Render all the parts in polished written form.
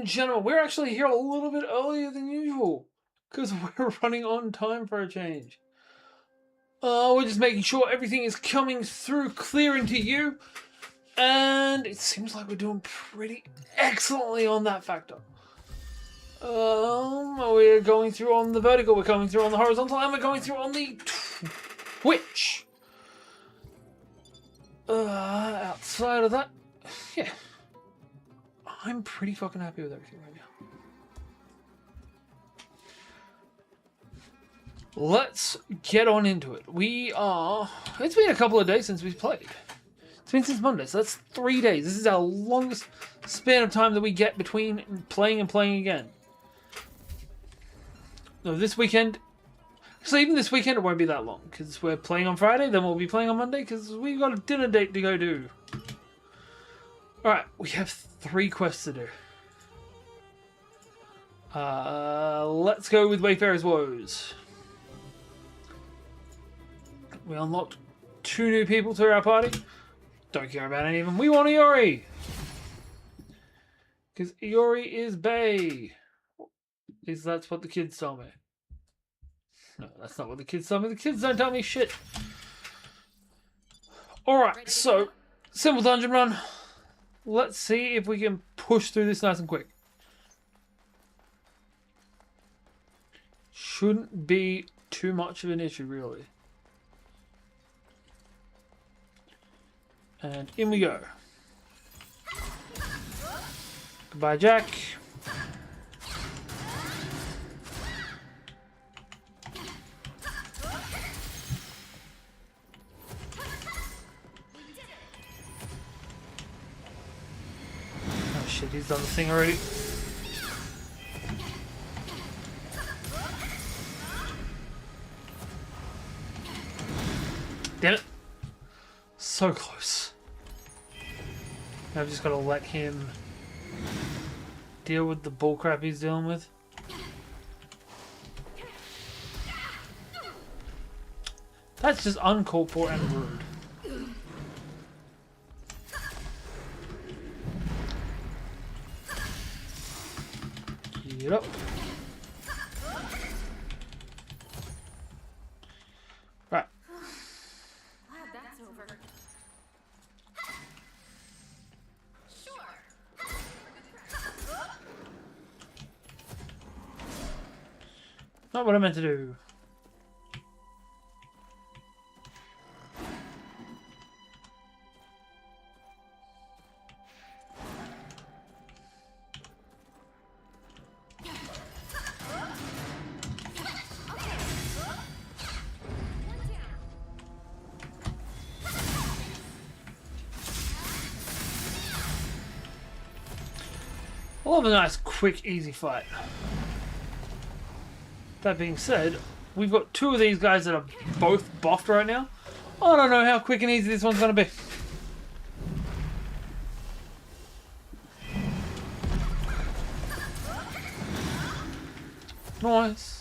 and gentlemen, we're actually here a little bit earlier than usual because we're running on time for a change. We're just making sure everything is coming through clear into you, and it seems like we're doing pretty excellently on that factor. We're going through on the vertical, we're going through on the horizontal, and we're going through on the Twitch. Outside of that, yeah, I'm pretty fucking happy with everything right now. Let's get on into it. It's been a couple of days since we've played. It's been since Monday, so that's 3 days. This is our longest span of time that we get between playing and playing again. No, this weekend... So even this weekend it won't be that long, because we're playing on Friday, then we'll be playing on Monday, because we've got a dinner date to go do. Alright, we have 3 quests to do. Let's go with Wayfarer's Woes. We unlocked 2 new people to our party. Don't care about any of them. We want Iori! Because Iori is bae. At least that's what the kids tell me. No, that's not what the kids tell me. The kids don't tell me shit. Alright, so, simple dungeon run. Let's see if we can push through this nice and quick. Shouldn't be too much of an issue, really. And in we go. Goodbye, Jack. Oh shit, he's done the thing already. Damn it. So close. I've just got to let him deal with the bullcrap he's dealing with. That's just uncalled for and rude. Get up. Right. Not what I meant to do. I love a nice, quick, easy fight. That being said, we've got 2 of these guys that are both buffed right now. I don't know how quick and easy this one's going to be. Nice.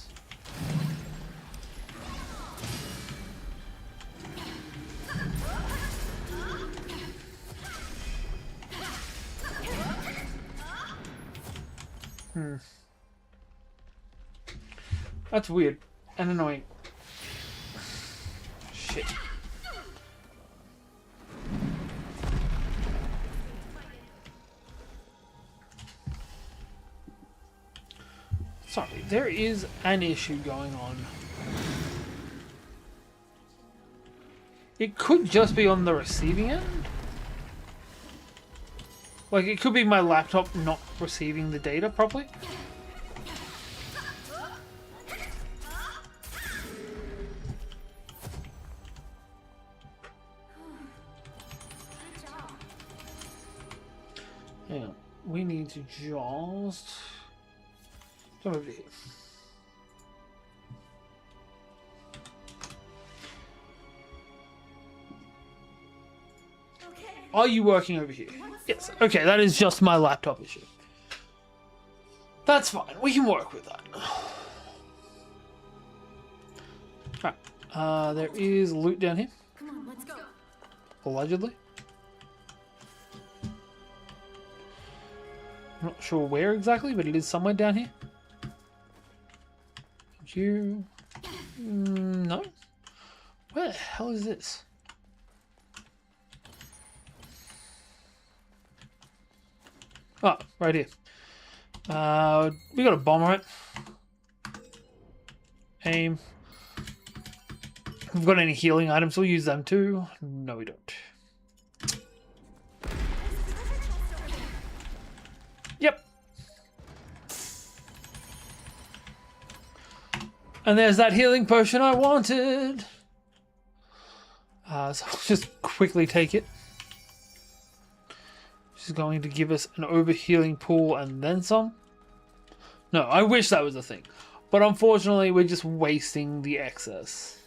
That's weird and annoying. Shit. Sorry, there is an issue going on. It could just be on the receiving end. Like, it could be my laptop not receiving the data properly. Hang on. We need to just come over here. Are you working over here? Yes. Okay, that is just my laptop issue. That's fine. We can work with that. Alright. There is loot down here. Come on, let's go. Allegedly. I'm not sure where exactly, but it is somewhere down here. You... no? Where the hell is this? Oh, right here. We got a bomb, right? Aim. If we've got any healing items, we'll use them too. No, we don't. Yep. And there's that healing potion I wanted. So I'll just quickly take it. She's going to give us an overhealing pool and then some. No, I wish that was a thing. But unfortunately, we're just wasting the excess.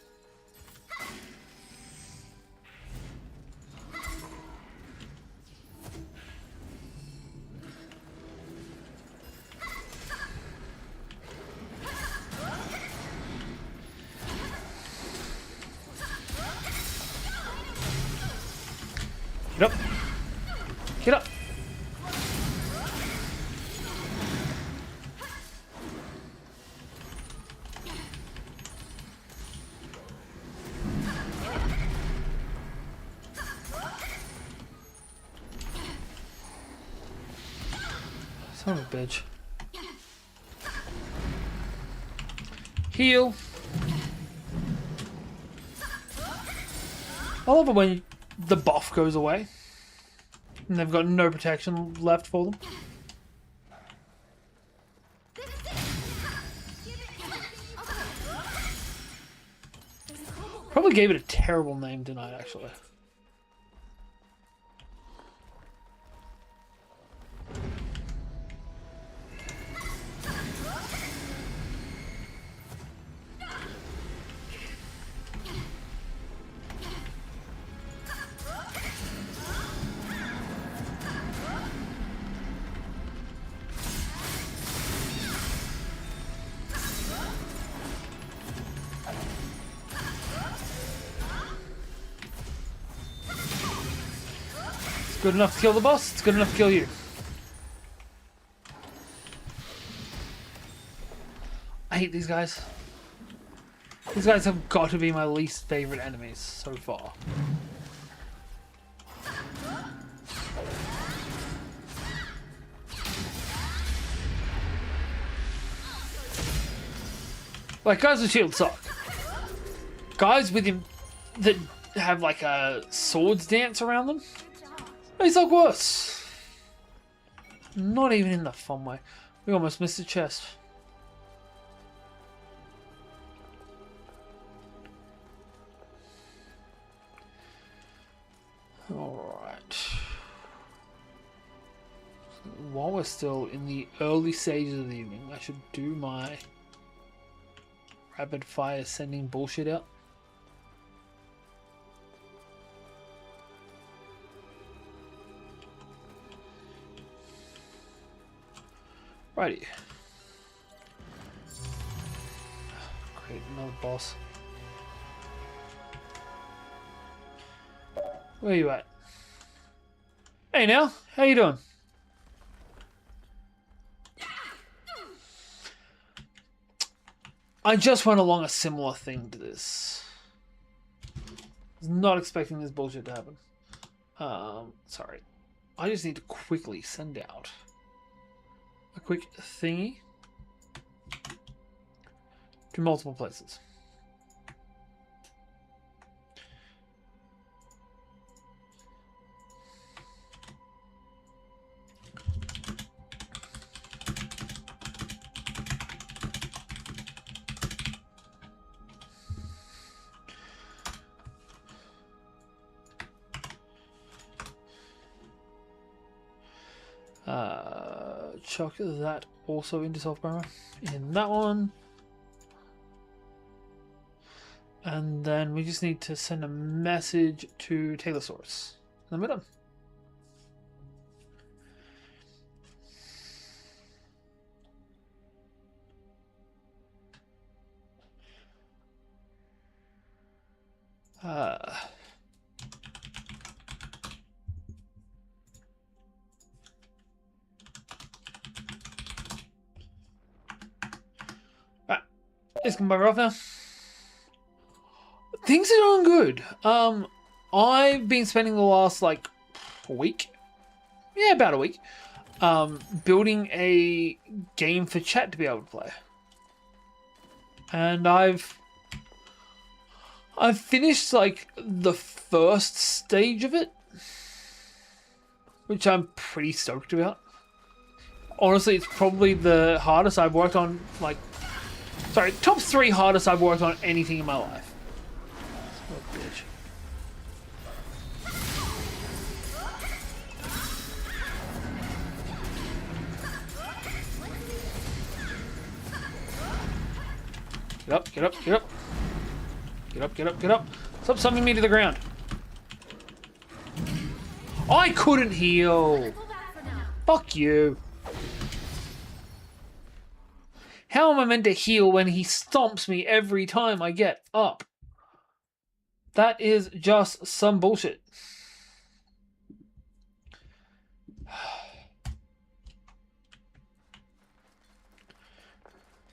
Get up. Get up. Son of a bitch. Heal. I love it when the buff goes away and they've got no protection left for them. Probably gave it a terrible name tonight, actually. Good enough to kill the boss, it's good enough to kill you. I hate these guys. These guys have got to be my least favorite enemies so far. Like, guys with shields suck. Guys with him that have like a swords dance around them, they suck worse. Not even in the fun way. We almost missed the chest. Alright. While we're still in the early stages of the evening, I should do my rapid fire sending bullshit out. Righty. Great, another boss. Where you at? Hey now, how you doing? I just went along a similar thing to this. Was not expecting this bullshit to happen. Sorry. I just need to quickly send out a quick thingy to multiple places. Chuck that also into self-burner in that one, and then we just need to send a message to Taylorsaurus, and then we're done. It's come back off now. Things are doing good. I've been spending the last like week, yeah, about a week, building a game for chat to be able to play, and I've finished like the first stage of it, which I'm pretty stoked about. Honestly, it's probably the hardest I've worked on, like, sorry, top 3 hardest I've worked on anything in my life. Oh, bitch. Get up, get up, get up. Get up, get up, get up. Stop summoning me to the ground. I couldn't heal. Fuck you. How am I meant to heal when he stomps me every time I get up? That is just some bullshit.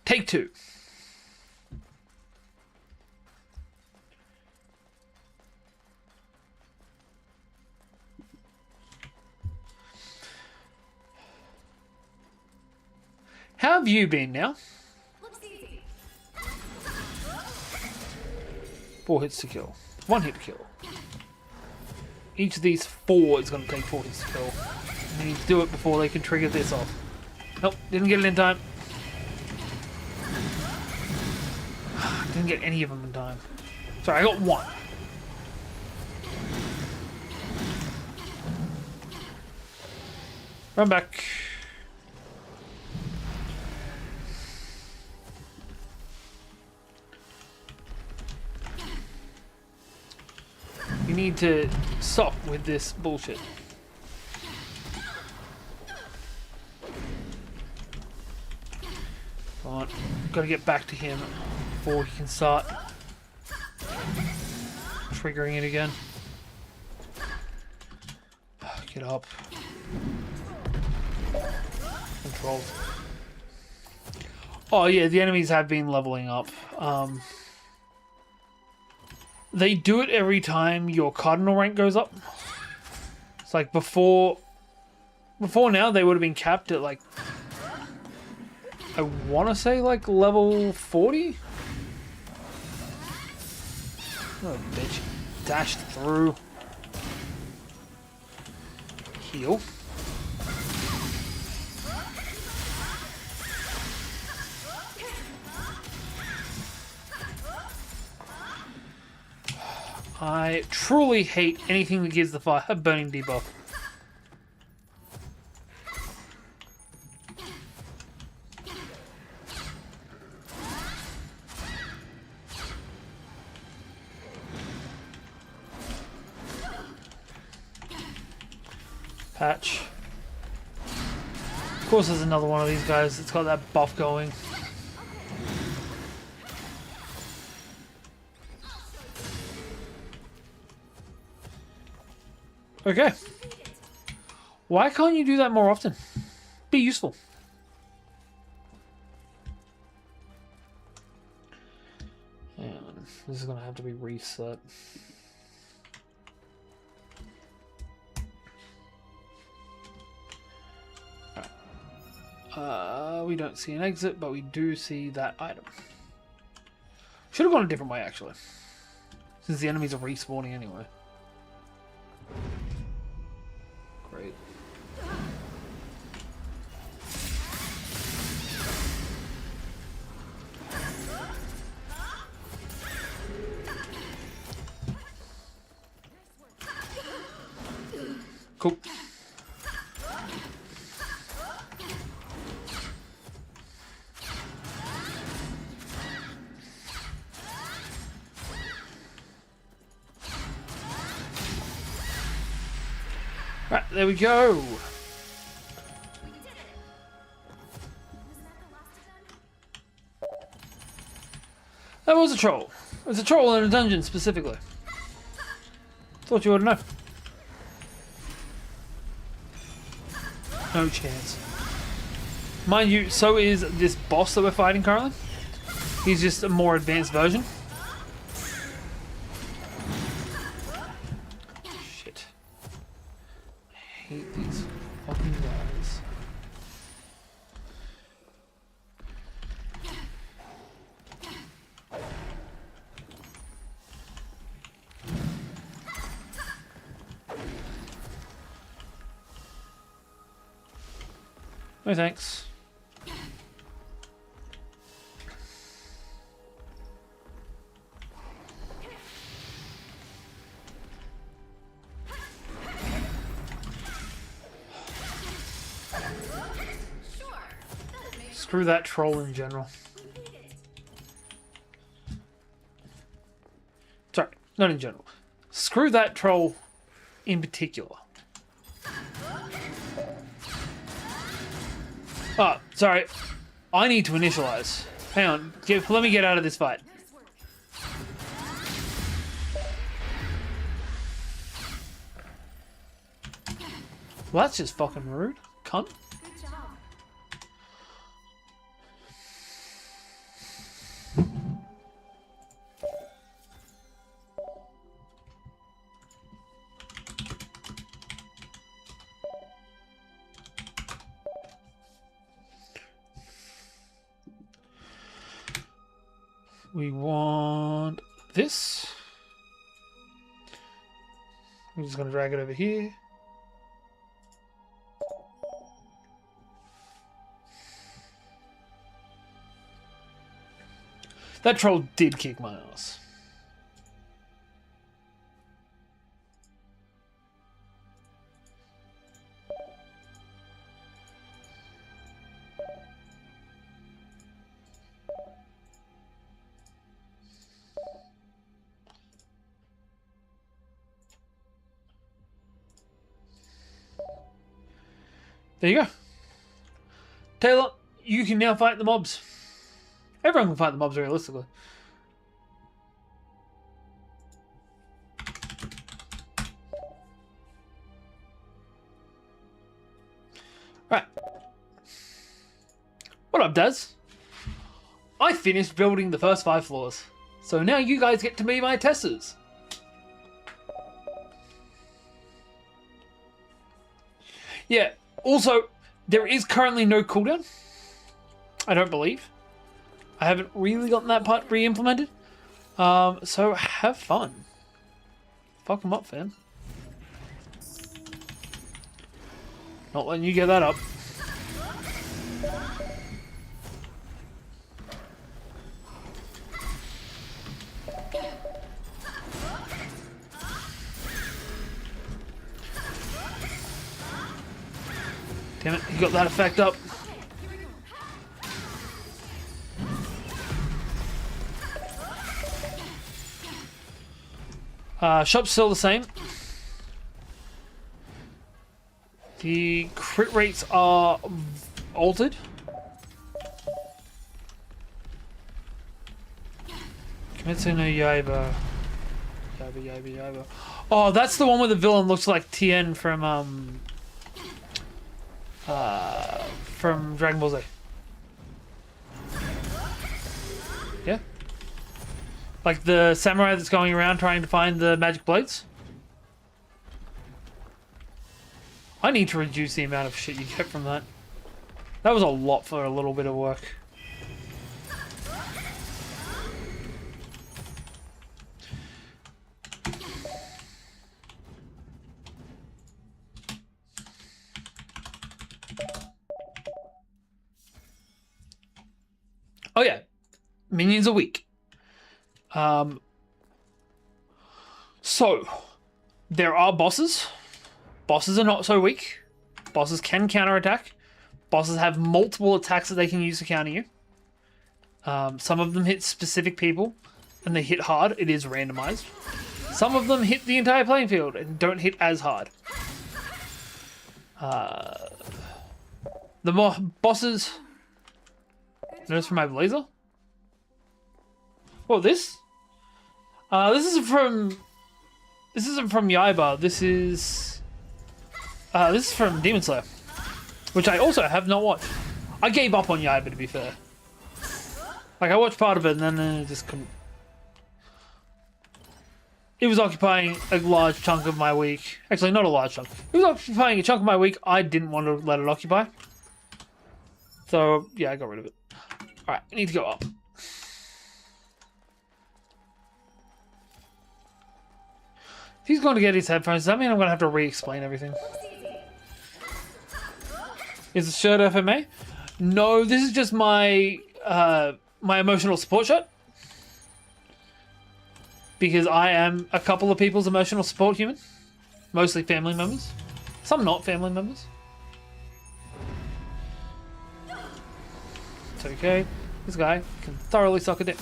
Take 2. How have you been now? 4 hits to kill. 1 hit to kill. Each of these 4 is going to take 4 hits to kill. And they need to do it before they can trigger this off. Nope, didn't get it in time. Didn't get any of them in time. Sorry, I got 1. Run back. You need to stop with this bullshit. Come on, gotta get back to him before he can start triggering it again. Get up. Controls. Oh yeah, the enemies have been leveling up. They do it every time your cardinal rank goes up. It's like before now they would have been capped at like, I want to say like level 40? Oh, bitch. Dashed through. Heal. I truly hate anything that gives the fire burning debuff. Patch. Of course there's another one of these guys that's got that buff going. Okay. Why can't you do that more often? Be useful. And this is going to have to be reset. We don't see an exit, but we do see that item. Should have gone a different way, actually. Since the enemies are respawning anyway. Great. Cool. Right, there we go. That was a troll. It was a troll in a dungeon specifically. Thought you would know. No chance. Mind you, so is this boss that we're fighting currently. He's just a more advanced version. Shit. I hate these fucking guys. No thanks. Screw that troll in general. Sorry, not in general. Screw that troll in particular. Oh, sorry. I need to initialize. Hang on. Let me get out of this fight. Well, that's just fucking rude. Cunt. We want this. I'm just going to drag it over here. That troll did kick my ass. There you go. Taylor, you can now fight the mobs. Everyone can fight the mobs realistically. Right. What up, Daz? I finished building the first 5 floors. So now you guys get to be my testers. Yeah. Also, there is currently no cooldown. I don't believe. I haven't really gotten that part re-implemented. So have fun. Fuck them up, fam. Not letting you get that up. Damn it, he got that effect up. Shop's still the same. The crit rates are altered. Kimetsu no Yaiba. Yaiba. Oh, that's the one where the villain looks like Tien from Dragon Ball Z. Yeah. Like the samurai that's going around trying to find the magic blades. I need to reduce the amount of shit you get from that. That was a lot for a little bit of work. Oh yeah, minions a week. So there are bosses. Bosses are not so weak. Bosses can counterattack. Bosses have multiple attacks that they can use to counter you. Some of them hit specific people, and they hit hard. It is randomized. Some of them hit the entire playing field and don't hit as hard. The more bosses. Notice from my blazer. What, this? This isn't from Yaiba. This is from Demon Slayer, which I also have not watched. I gave up on Yaiba, to be fair. Like, I watched part of it and then it just couldn't. It was occupying a large chunk of my week. Actually, not a large chunk. It was occupying a chunk of my week I didn't want to let it occupy. So, yeah, I got rid of it. Alright, I need to go up. If he's going to get his headphones, does that mean I'm going to have to re-explain everything? Is the shirt FMA? No, this is just my my emotional support shirt. Because I am a couple of people's emotional support human. Mostly family members. Some not family members. It's okay. This guy can thoroughly suck a dick.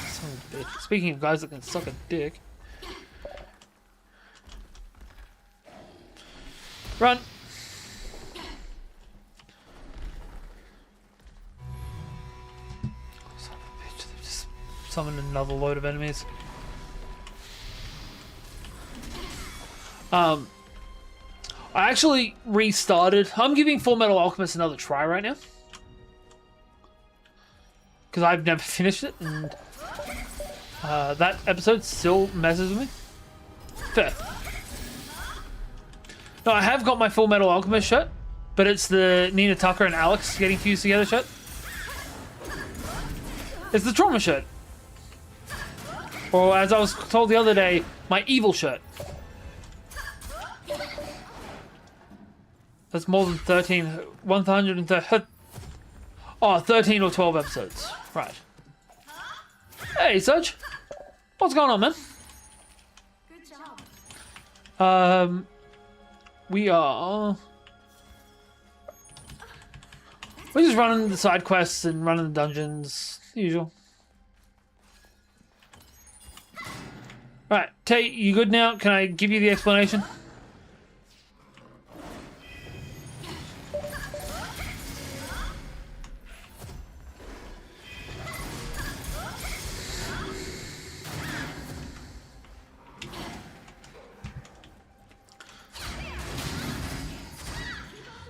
Son of a bitch. Speaking of guys that can suck a dick. Run! Son of a bitch, they just summoned another load of enemies. I actually restarted. I'm giving Full Metal Alchemist another try right now. Because I've never finished it, and that episode still messes with me. Fair. No, I have got my Full Metal Alchemist shirt, but it's the Nina Tucker and Alex getting fused together shirt. It's the trauma shirt. Or as I was told the other day, my evil shirt. That's more than 130. Oh, 13 or 12 episodes. Right. Hey, Serge. What's going on, man? Good job. We're just running the side quests and running the dungeons, usual. Right, Tate, you good now? Can I give you the explanation?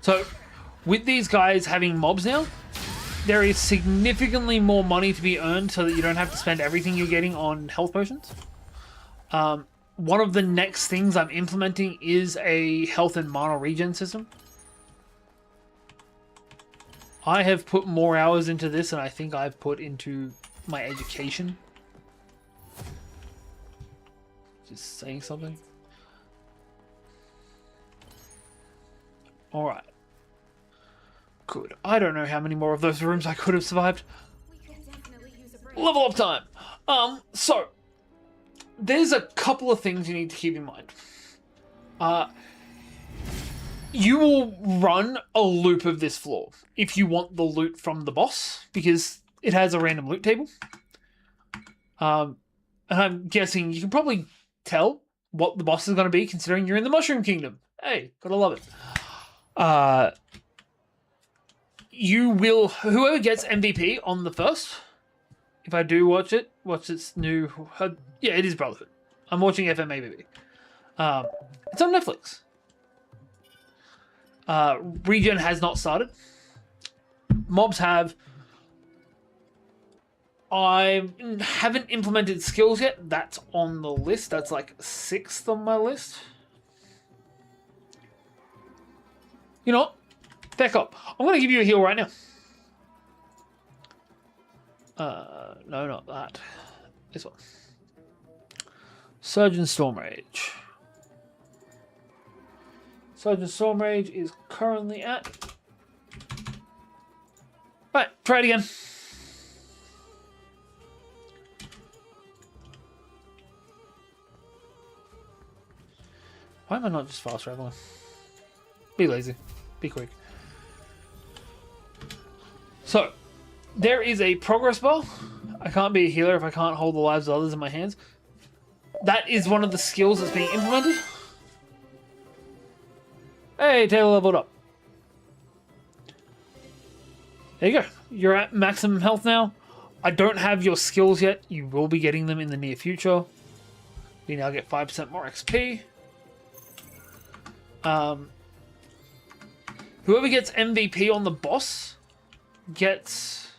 So, with these guys having mobs now, there is significantly more money to be earned so that you don't have to spend everything you're getting on health potions. One of the next things I'm implementing is a health and mana regen system. I have put more hours into this than I think I've put into my education. Just saying something. Alright. Good. I don't know how many more of those rooms I could have survived. We could definitely use a break. Level up time. So there's a couple of things you need to keep in mind. You will run a loop of this floor if you want the loot from the boss, because it has a random loot table. And I'm guessing you can probably tell what the boss is going to be, considering you're in the Mushroom Kingdom. Hey, gotta love it. You will, whoever gets MVP on the first, if I do watch its new, yeah, it is Brotherhood. I'm watching FMA baby. It's on Netflix. Regen has not started. Mobs have. I haven't implemented skills yet. That's on the list. That's like 6th on my list. You know what? Back up. I'm going to give you a heal right now. No, not that. This one. Surgeon Storm Rage. Surgeon Storm Rage is currently at... Right, try it again. Why am I not just fast traveling? Be lazy. Be quick. So, there is a progress bar. I can't be a healer if I can't hold the lives of others in my hands. That is one of the skills that's being implemented. Hey, Taylor leveled up. There you go. You're at maximum health now. I don't have your skills yet. You will be getting them in the near future. You now get 5% more XP. Whoever gets MVP on the boss gets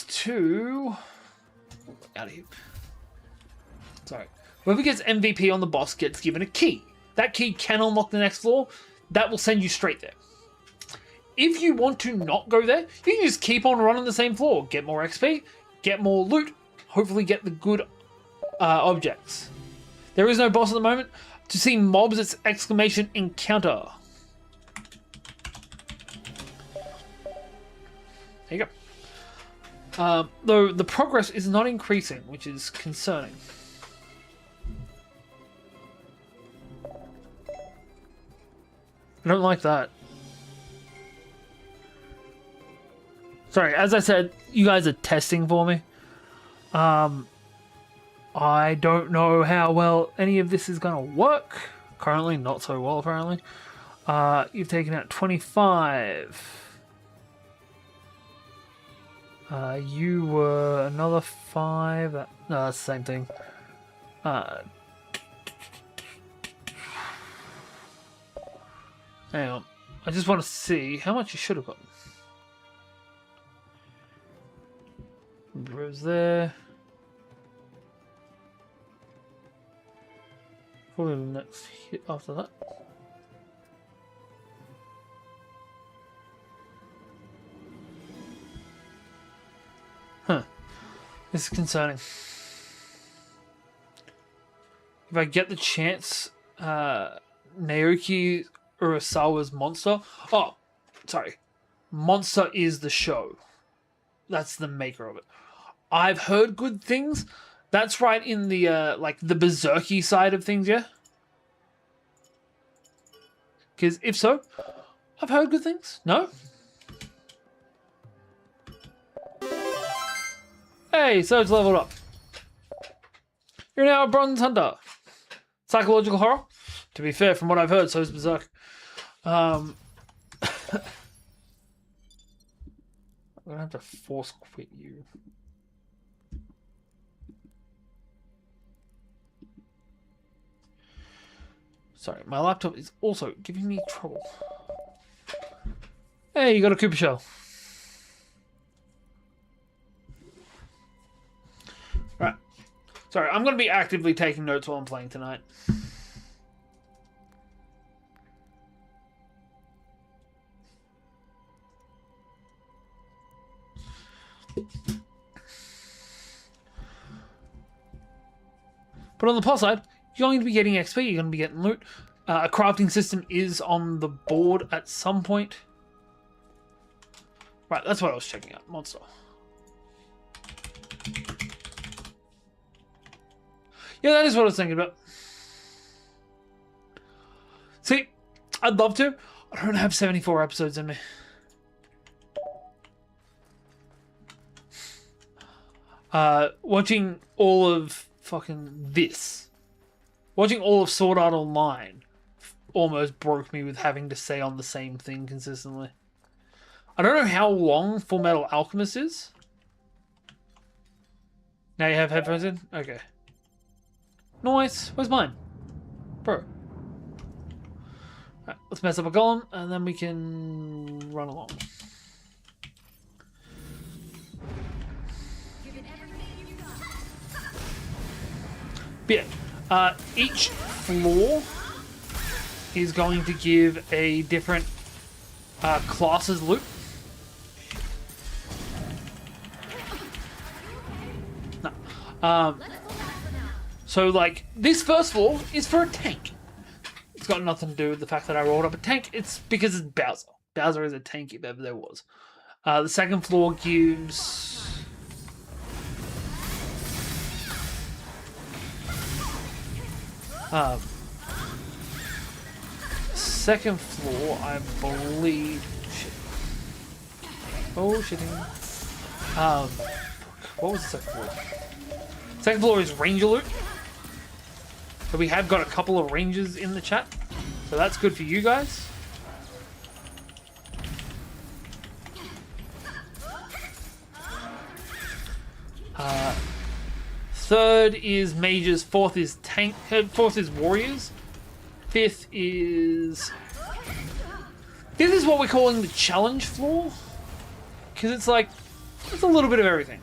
to out of here. Sorry. Whoever gets MVP on the boss gets given a key. That key can unlock the next floor. That will send you straight there. If you want to not go there, you can just keep on running the same floor. Get more XP, get more loot, hopefully get the good objects. There is no boss at the moment. To see mobs, it's exclamation encounter. There you go. Though the progress is not increasing, which is concerning. I don't like that. Sorry, as I said, you guys are testing for me. I don't know how well any of this is going to work. Currently, not so well, apparently. You've taken out 25. You were another 5. No, that's the same thing. Hang on. I just want to see how much you should have gotten. Rose there. Probably the next hit after that. Huh. This is concerning. If I get the chance, Naoki Urasawa's Monster. Oh, sorry. Monster is the show. That's the maker of it. I've heard good things. That's right in the like the berserky side of things, yeah? Because if so, I've heard good things. No? Hey, so it's leveled up. You're now a bronze hunter. Psychological horror? To be fair, from what I've heard, so is Berserk. I'm gonna have to force quit you. Sorry, my laptop is also giving me trouble. Hey, you got a Cooper shell. Right. Sorry, I'm going to be actively taking notes while I'm playing tonight. But on the plus side, you're going to be getting XP, you're going to be getting loot. A crafting system is on the board at some point. Right, that's what I was checking out. Monster. Yeah, that is what I was thinking about. See, I'd love to. I don't have 74 episodes in me. Watching all of fucking this. Watching all of Sword Art Online almost broke me with having to say on the same thing consistently. I don't know how long Full Metal Alchemist is. Now you have headphones in? Okay. Nice. Where's mine? Bro. Right, let's mess up a golem and then we can run along. But yeah, each floor is going to give a different classes loot. No. So like this first floor is for a tank. It's got nothing to do with the fact that I rolled up a tank. It's because it's Bowser. Bowser is a tank if ever there was. The second floor gives second floor, I believe. Shit. Oh shitting. What was the second floor? Second floor is Ranger loot. So we have got a couple of Rangers in the chat. So that's good for you guys. Third is Mages. Fourth is Tank. Fourth is Warriors. Fifth is This is what we're calling the challenge floor. Because it's like, it's a little bit of everything.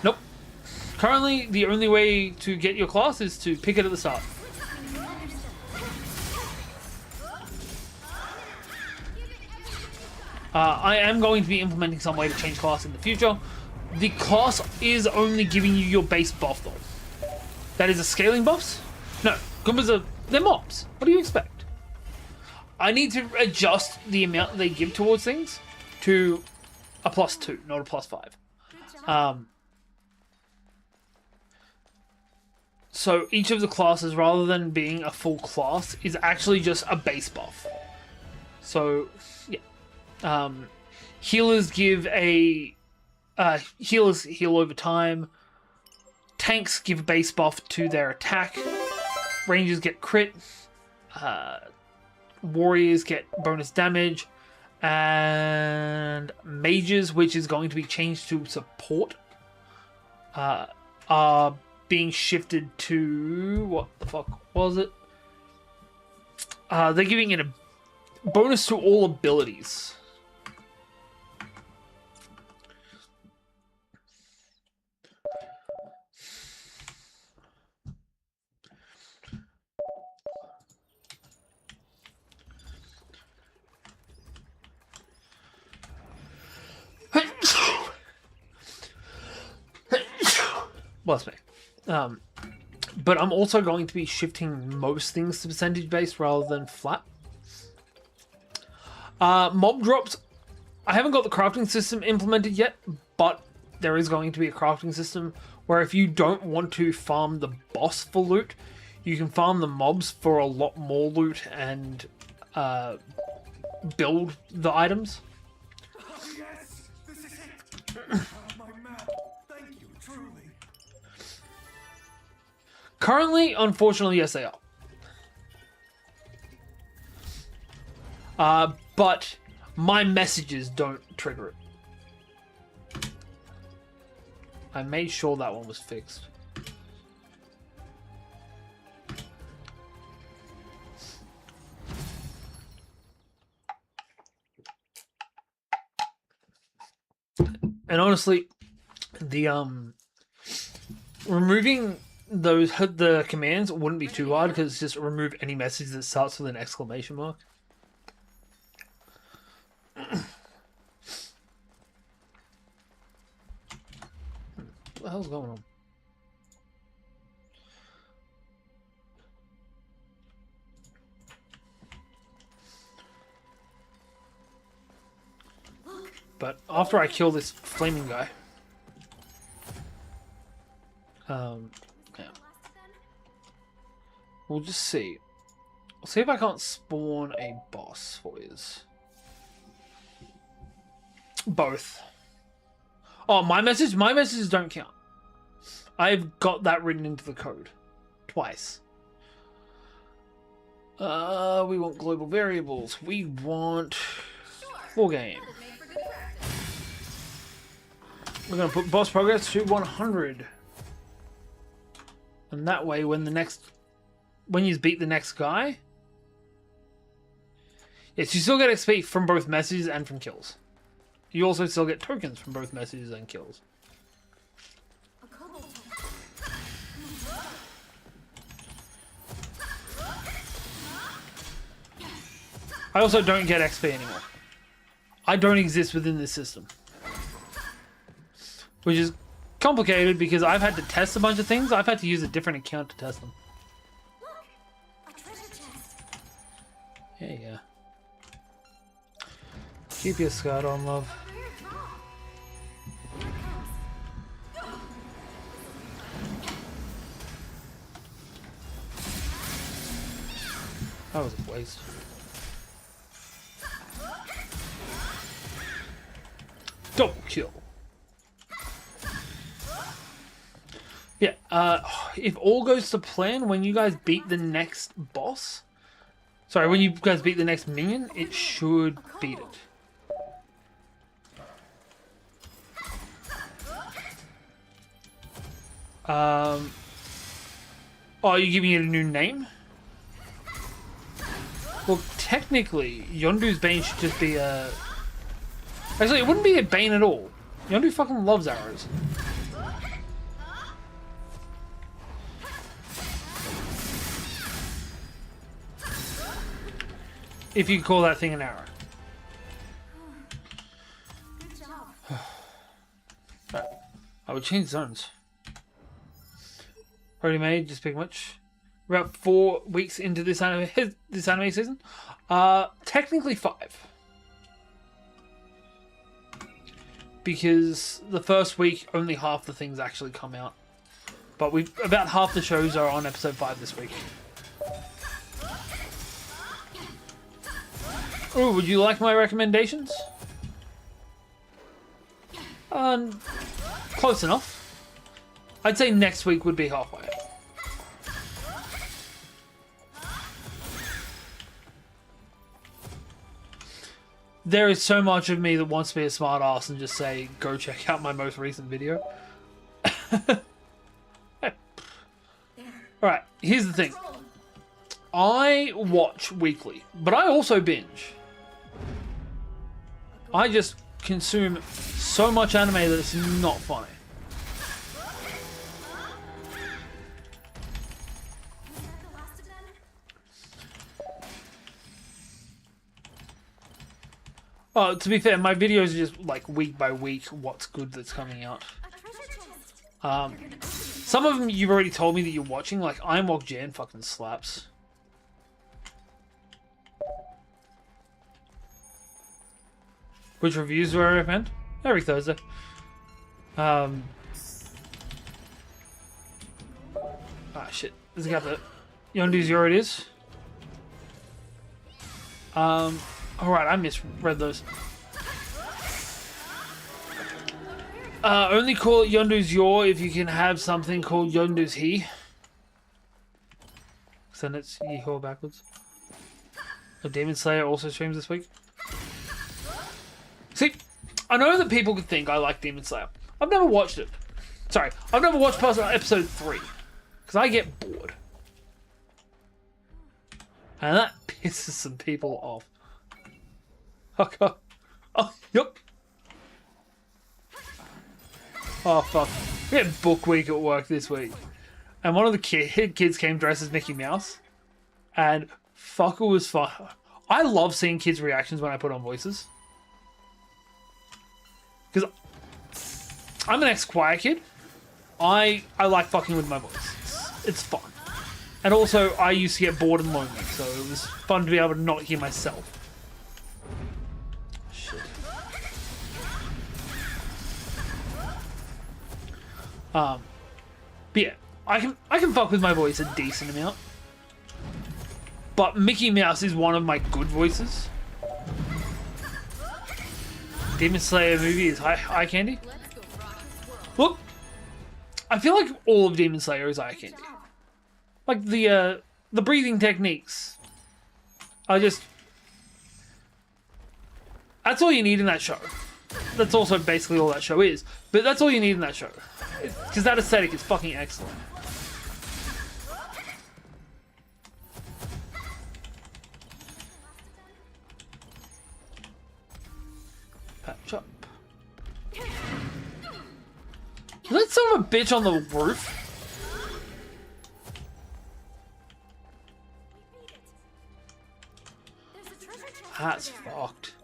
Nope. Currently, the only way to get your class is to pick it at the start. I am going to be implementing some way to change class in the future. The class is only giving you your base buff, though. That is a scaling buffs? No, Goombas they're mobs. What do you expect? I need to adjust the amount they give towards things to a +2, not a +5. So each of the classes, rather than being a full class, is actually just a base buff. So, yeah. Healers give a... healers heal over time. Tanks give a base buff to their attack. Rangers get crit. Warriors get bonus damage. And mages, which is going to be changed to support, are being shifted to... what the fuck was it? They're giving it a bonus to all abilities. Bless me. But I'm also going to be shifting most things to percentage based rather than flat. Mob drops. I haven't got the crafting system implemented yet, but there is going to be a crafting system where if you don't want to farm the boss for loot, you can farm the mobs for a lot more loot and build the items. Oh, yes, this is it. My map. Thank you, truly. Currently, unfortunately, yes, they are. But my messages don't trigger it. I made sure that one was fixed. And honestly, the removing the commands wouldn't be too hard because it's just remove any message that starts with an exclamation mark. What the hell's going on? But after I kill this flaming guy, yeah, we'll just see. I'll see if I can't spawn a boss for his. Both. Oh, my messages don't count. I've got that written into the code. Twice. We want global variables. We want full game. We're going to put boss progress to 100. And that way, when you beat the next guy... Yes, you still get XP from both messages and from kills. You also still get tokens from both messages and kills. I also don't get XP anymore. I don't exist within this system. Which is complicated because I've had to test a bunch of things. I've had to use a different account to test them. Look, a treasure chest. Yeah. Keep your skirt on, love. Where it's from? Here it comes. That was a waste. Double kill. Yeah, if all goes to plan, when you guys beat the next boss... Sorry, when you guys beat the next minion, it should beat it. Oh, you're giving it a new name? Well, technically, Yondu's Bane should just be a... Actually, it wouldn't be a Bane at all. Yondu fucking loves arrows. If you call that thing an arrow. Good job. Right. I would change zones. Already made, just pick much. We're about 4 weeks into this anime season. Technically 5. Because the first week, only half the things actually come out. But about half the shows are on episode 5 this week. Oh, would you like my recommendations? Close enough. I'd say next week would be halfway. There is so much of me that wants to be a smart ass and just say, go check out my most recent video. Alright, here's the thing. I watch weekly, but I also binge. I just consume so much anime that it's not funny. Oh, to be fair, my videos are just like week by week what's good that's coming out. Some of them you've already told me that you're watching, like Ironwalk Jan fucking slaps. Which reviews do I recommend? Every Thursday. Ah shit. There's a couple of Yondu's Your It Is. Alright, I misread those. Only call it Yondu's Your if you can have something called Yondu's He. Send it's Yeehaw backwards. A Demon Slayer also streams this week. See, I know that people could think I like Demon Slayer. I've never watched it. Sorry, I've never watched past episode 3. Because I get bored. And that pisses some people off. Okay. Oh, yep. Oh, fuck. We had book week at work this week. And one of the kids came dressed as Mickey Mouse. And fuck, it was fun. I love seeing kids' reactions when I put on voices. Because I'm an ex-choir kid. I like fucking with my voice. It's fun. And also, I used to get bored and lonely, so it was fun to be able to not hear myself. Shit. But yeah, I can fuck with my voice a decent amount. But Mickey Mouse is one of my good voices. Demon Slayer movie is eye candy. Look, I feel like all of Demon Slayer is eye candy. Like the breathing techniques are just... That's all you need in that show. That's also basically all that show is. But that's all you need in that show. Because that aesthetic is fucking excellent. Patch up. Is that son of a bitch on the roof? That's fucked.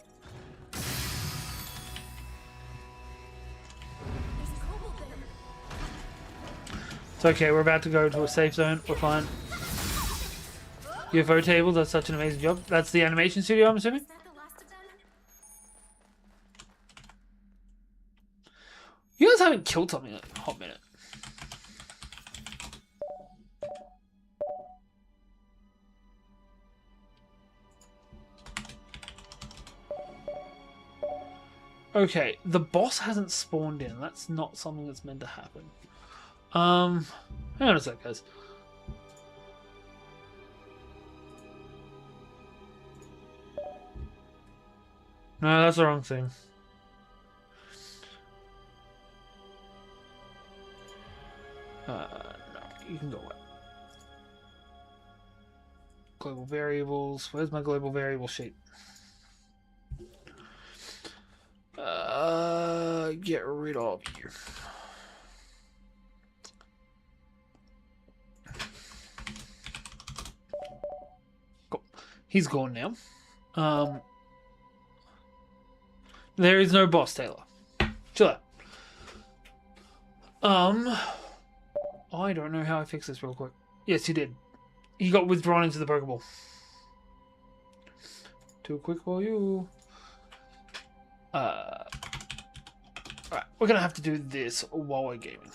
It's okay, we're about to go to a safe zone. We're fine. UFO table does such an amazing job. That's the animation studio, I'm assuming? You guys haven't killed something in a hot minute. Okay, the boss hasn't spawned in. That's not something that's meant to happen. Hang on a sec, guys. No, that's the wrong thing. global variables. Where's my global variable sheet? Get rid of you. Cool. He's gone now. There is no boss, Taylor. Chill out. I don't know how I fix this real quick. Yes, you did. He got withdrawn into the Pokeball. Too quick for you. Alright, we're gonna have to do this while we're gaming.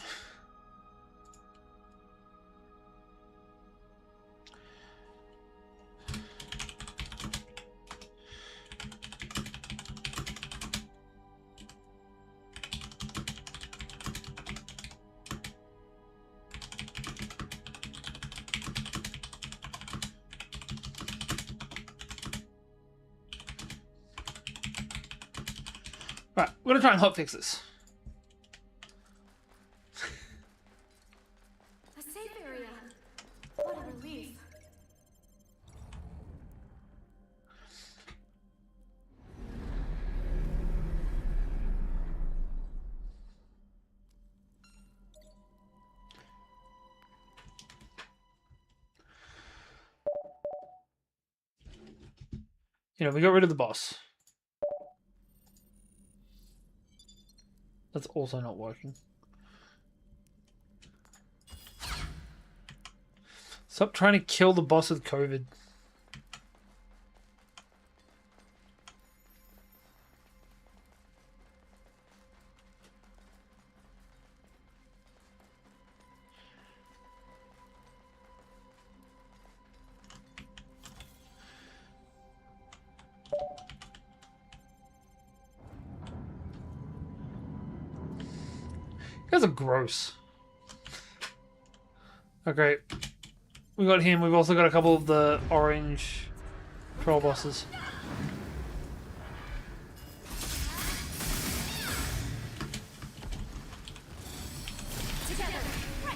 Right, we're gonna try and hotfix this. A safe area. What a relief. You know, we got rid of the boss. That's also not working. Stop trying to kill the boss with COVID. You guys are gross. Okay. We got him. We've also got a couple of the orange troll bosses. Together. Take it down.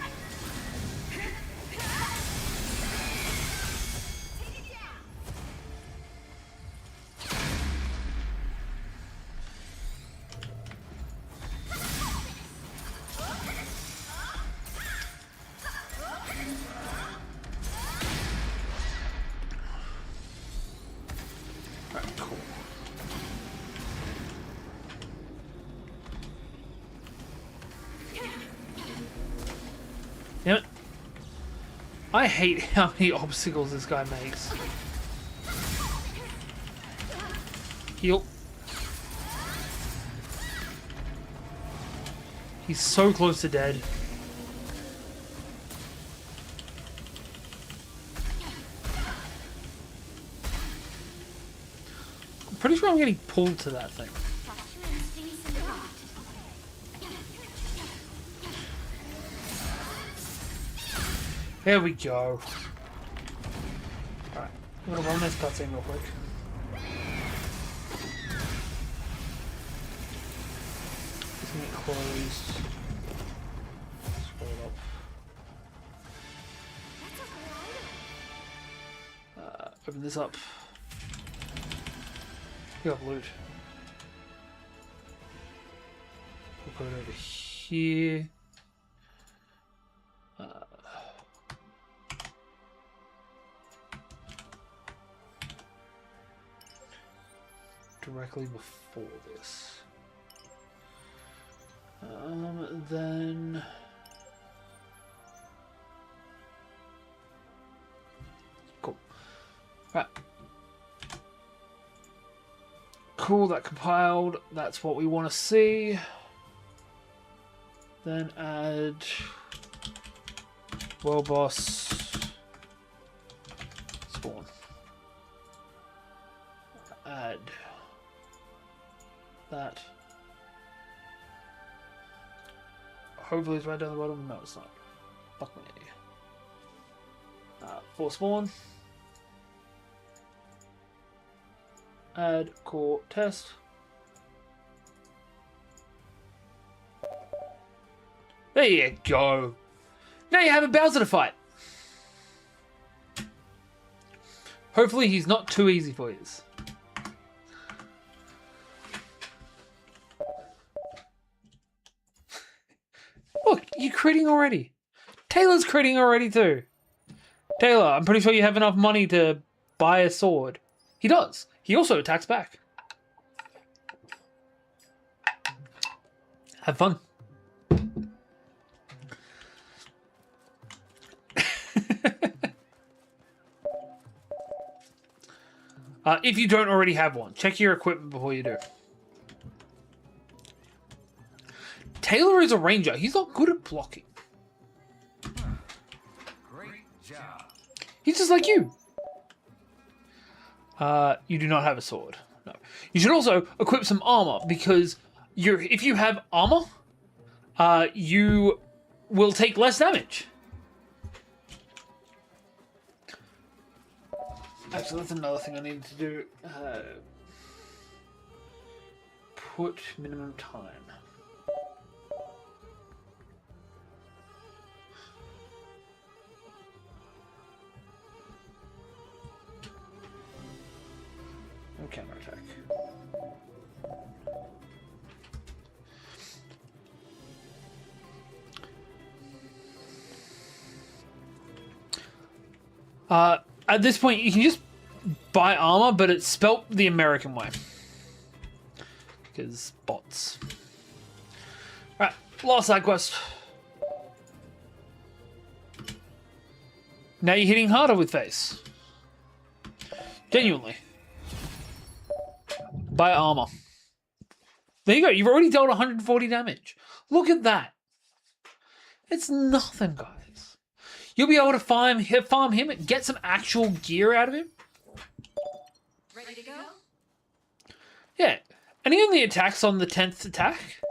Alright, cool. Damn it. I hate how many obstacles this guy makes. Heal. He's so close to dead. I'm pretty sure I'm getting pulled to that thing. Trust your instincts and God. There we go. Alright, I'm gonna run this cutscene real quick. Just gonna get closed. Scroll up. Open this up. Pick up loot. We'll put it over here. Directly before this. Then cool. Right. Cool, that compiled. That's what we want to see. Then add world boss spawn. Add that. Hopefully it's right down the bottom. No, it's not. Fuck me. For spawn. Add core test. There you go. Now you have a Bowser to fight. Hopefully he's not too easy for you. Look, you're critting already. Taylor's critting already too. Taylor, I'm pretty sure you have enough money to buy a sword. He does. He also attacks back. Have fun. If you don't already have one, check your equipment before you do. Taylor is a ranger. He's not good at blocking. Great job. He's just like you. You do not have a sword. No. You should also equip some armor because if you have armor, you will take less damage. Actually, that's another thing I need to do. Put minimum time. No counter attack. At this point, you can just buy armor, but it's spelt the American way. Because bots. Right, last side quest. Now you're hitting harder with face. Genuinely. Buy armor. There you go, you've already dealt 140 damage. Look at that. It's nothing, guys. You'll be able to farm him, get some actual gear out of him. Ready to go? Yeah. And he only attacks on the 10th attack.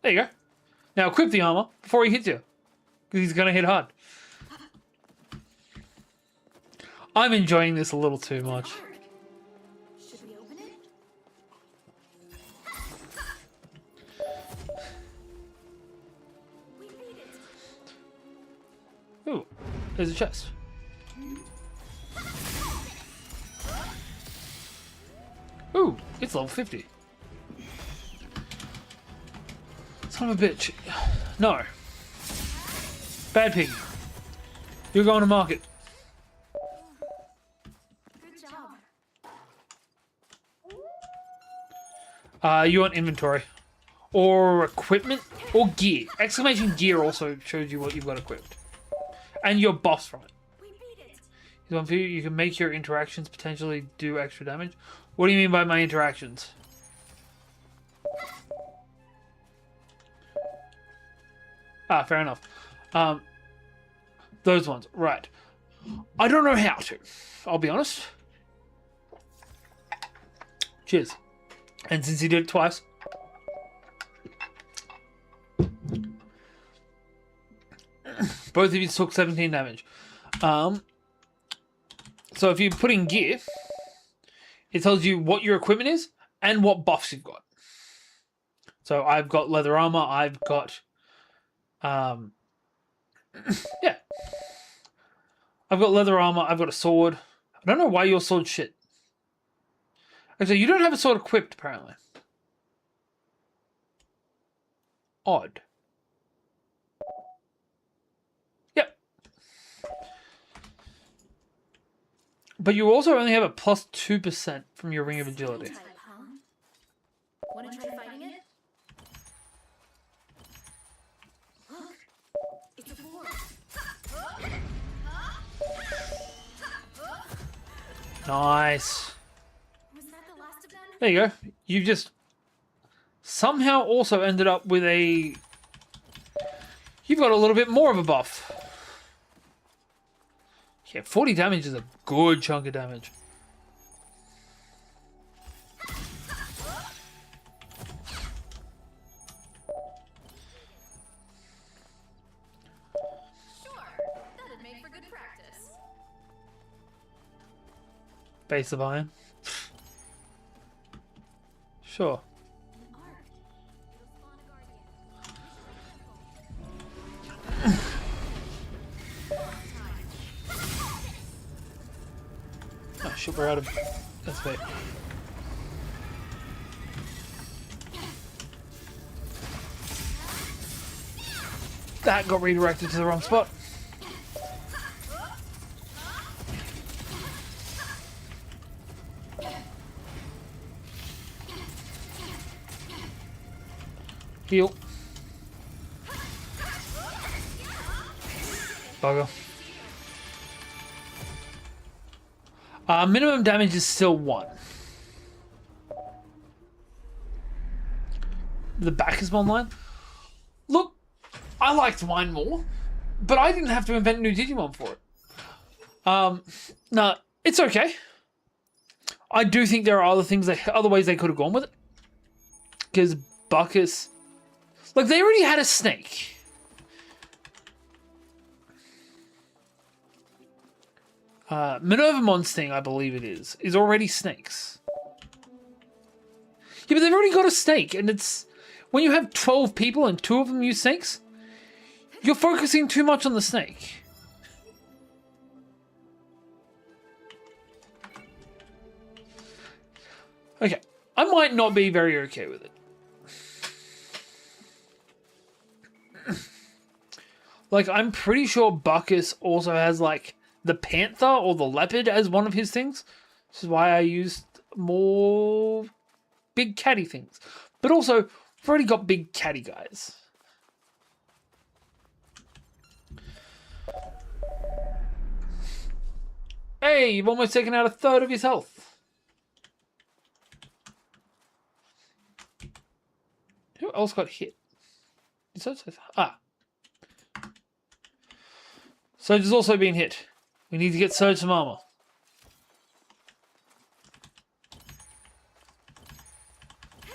There you go. Now equip the armor before he hits you. Because he's going to hit hard. I'm enjoying this a little too much. Should we open it? We beat it. Ooh, there's a chest. Ooh, it's level 50. Son of a bitch. No. Bad pig. You're going to market. Good job. You want inventory. Or equipment. Or gear. Exclamation gear also shows you what you've got equipped. And your boss from it. We beat it. Here's one for you. You can make your interactions potentially do extra damage. What do you mean by my interactions? Ah, fair enough. Those ones, right. I don't know how to. I'll be honest. Cheers. And since he did it twice. Both of you took 17 damage. So if you put in gear, it tells you what your equipment is and what buffs you've got. So I've got leather armor, I've got yeah. I've got leather armor, I've got a sword. I don't know why your sword's shit. Actually, you don't have a sword equipped, apparently. Odd. Yep. But you also only have a plus 2% from your Ring of Agility. Type, huh? Wanna try fighting it? Look, it's a board. Nice. Was that the last of them? There you go. You've just somehow also ended up with a... You've got a little bit more of a buff. Yeah, 40 damage is a good chunk of damage. Sure, that'd make for good practice. Base of iron. Sure. An arc. It'll spawn a guardian. Time. shit, we're out of SP. That got redirected to the wrong spot. Heal. Bugger. Minimum damage is still 1. The back is online. Look, I liked mine more, but I didn't have to invent new Digimon for it. No, it's okay. I do think there are other ways they could have gone with it. Because Buckus, like, they already had a snake. Minervamon's thing, I believe it is already snakes. Yeah, but they've already got a snake, and it's when you have 12 people and 2 of them use snakes, you're focusing too much on the snake. Okay, I might not be very okay with it. Like, I'm pretty sure Buckus also has, like, the panther or the leopard as one of his things. This is why I used more big catty things. But also, we've already got big catty guys. Hey, you've almost taken out 1/3 of his health. Who else got hit? Surge has also been hit. We need to get Surge some armor.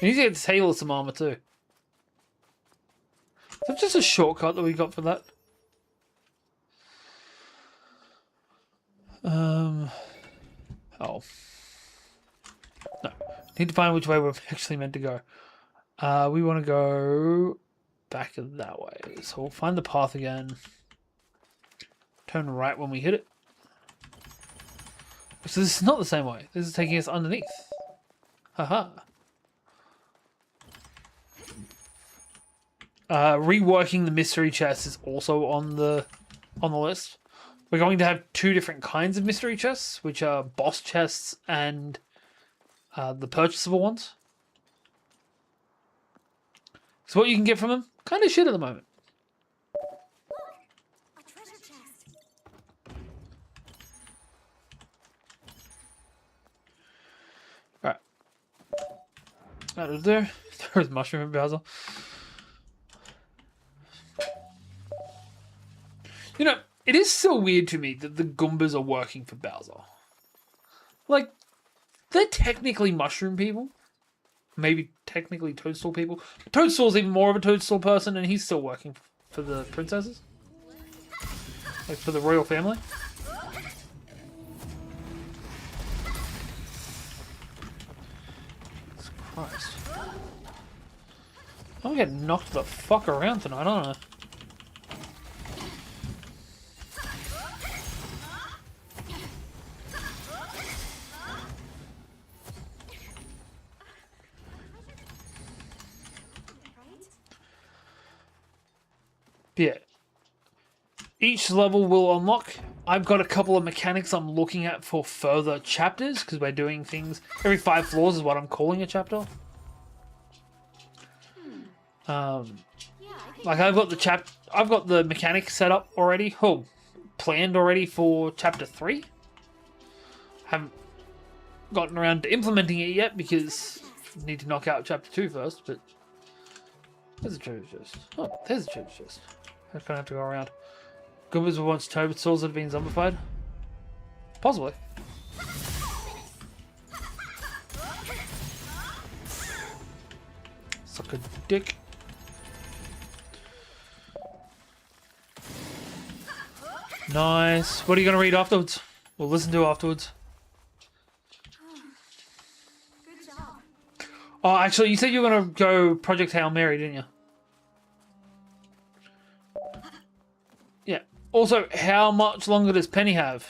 We need to get Taylor some armor too. Is that just a shortcut that we got for that? Oh. No. Need to find which way we're actually meant to go. We want to go back that way. So we'll find the path again. Turn right when we hit it. So this is not the same way. This is taking us underneath. Haha. Reworking the mystery chest is also on the list. We're going to have 2 different kinds of mystery chests, which are boss chests and the purchasable ones. So what you can get from them, kind of shit at the moment. A treasure chest. Alright. Out of there. There's mushroom in Bowser. You know, it is still weird to me that the Goombas are working for Bowser. Like, they're technically mushroom people. Maybe technically toadstool people. Toadstool's even more of a toadstool person, and he's still working for the princesses. Like, for the royal family. Jesus Christ. I'm getting knocked the fuck around tonight, aren't I? Yeah. Each level will unlock. I've got a couple of mechanics I'm looking at for further chapters because we're doing things every 5 floors is what I'm calling a chapter. Like I've got the mechanics set up already. Planned already for chapter 3. Haven't gotten around to implementing it yet because I need to knock out chapter 2 first. But there's a treasure chest. Oh, there's a treasure chest. I kind of have to go around. Goombas were once toadstools that have been zombified? Possibly. Suck a dick. Nice. What are you going to read afterwards? We'll listen to afterwards. Good job. Oh, actually, you said you were going to go Project Hail Mary, didn't you? Yeah. Also, how much longer does Penny have?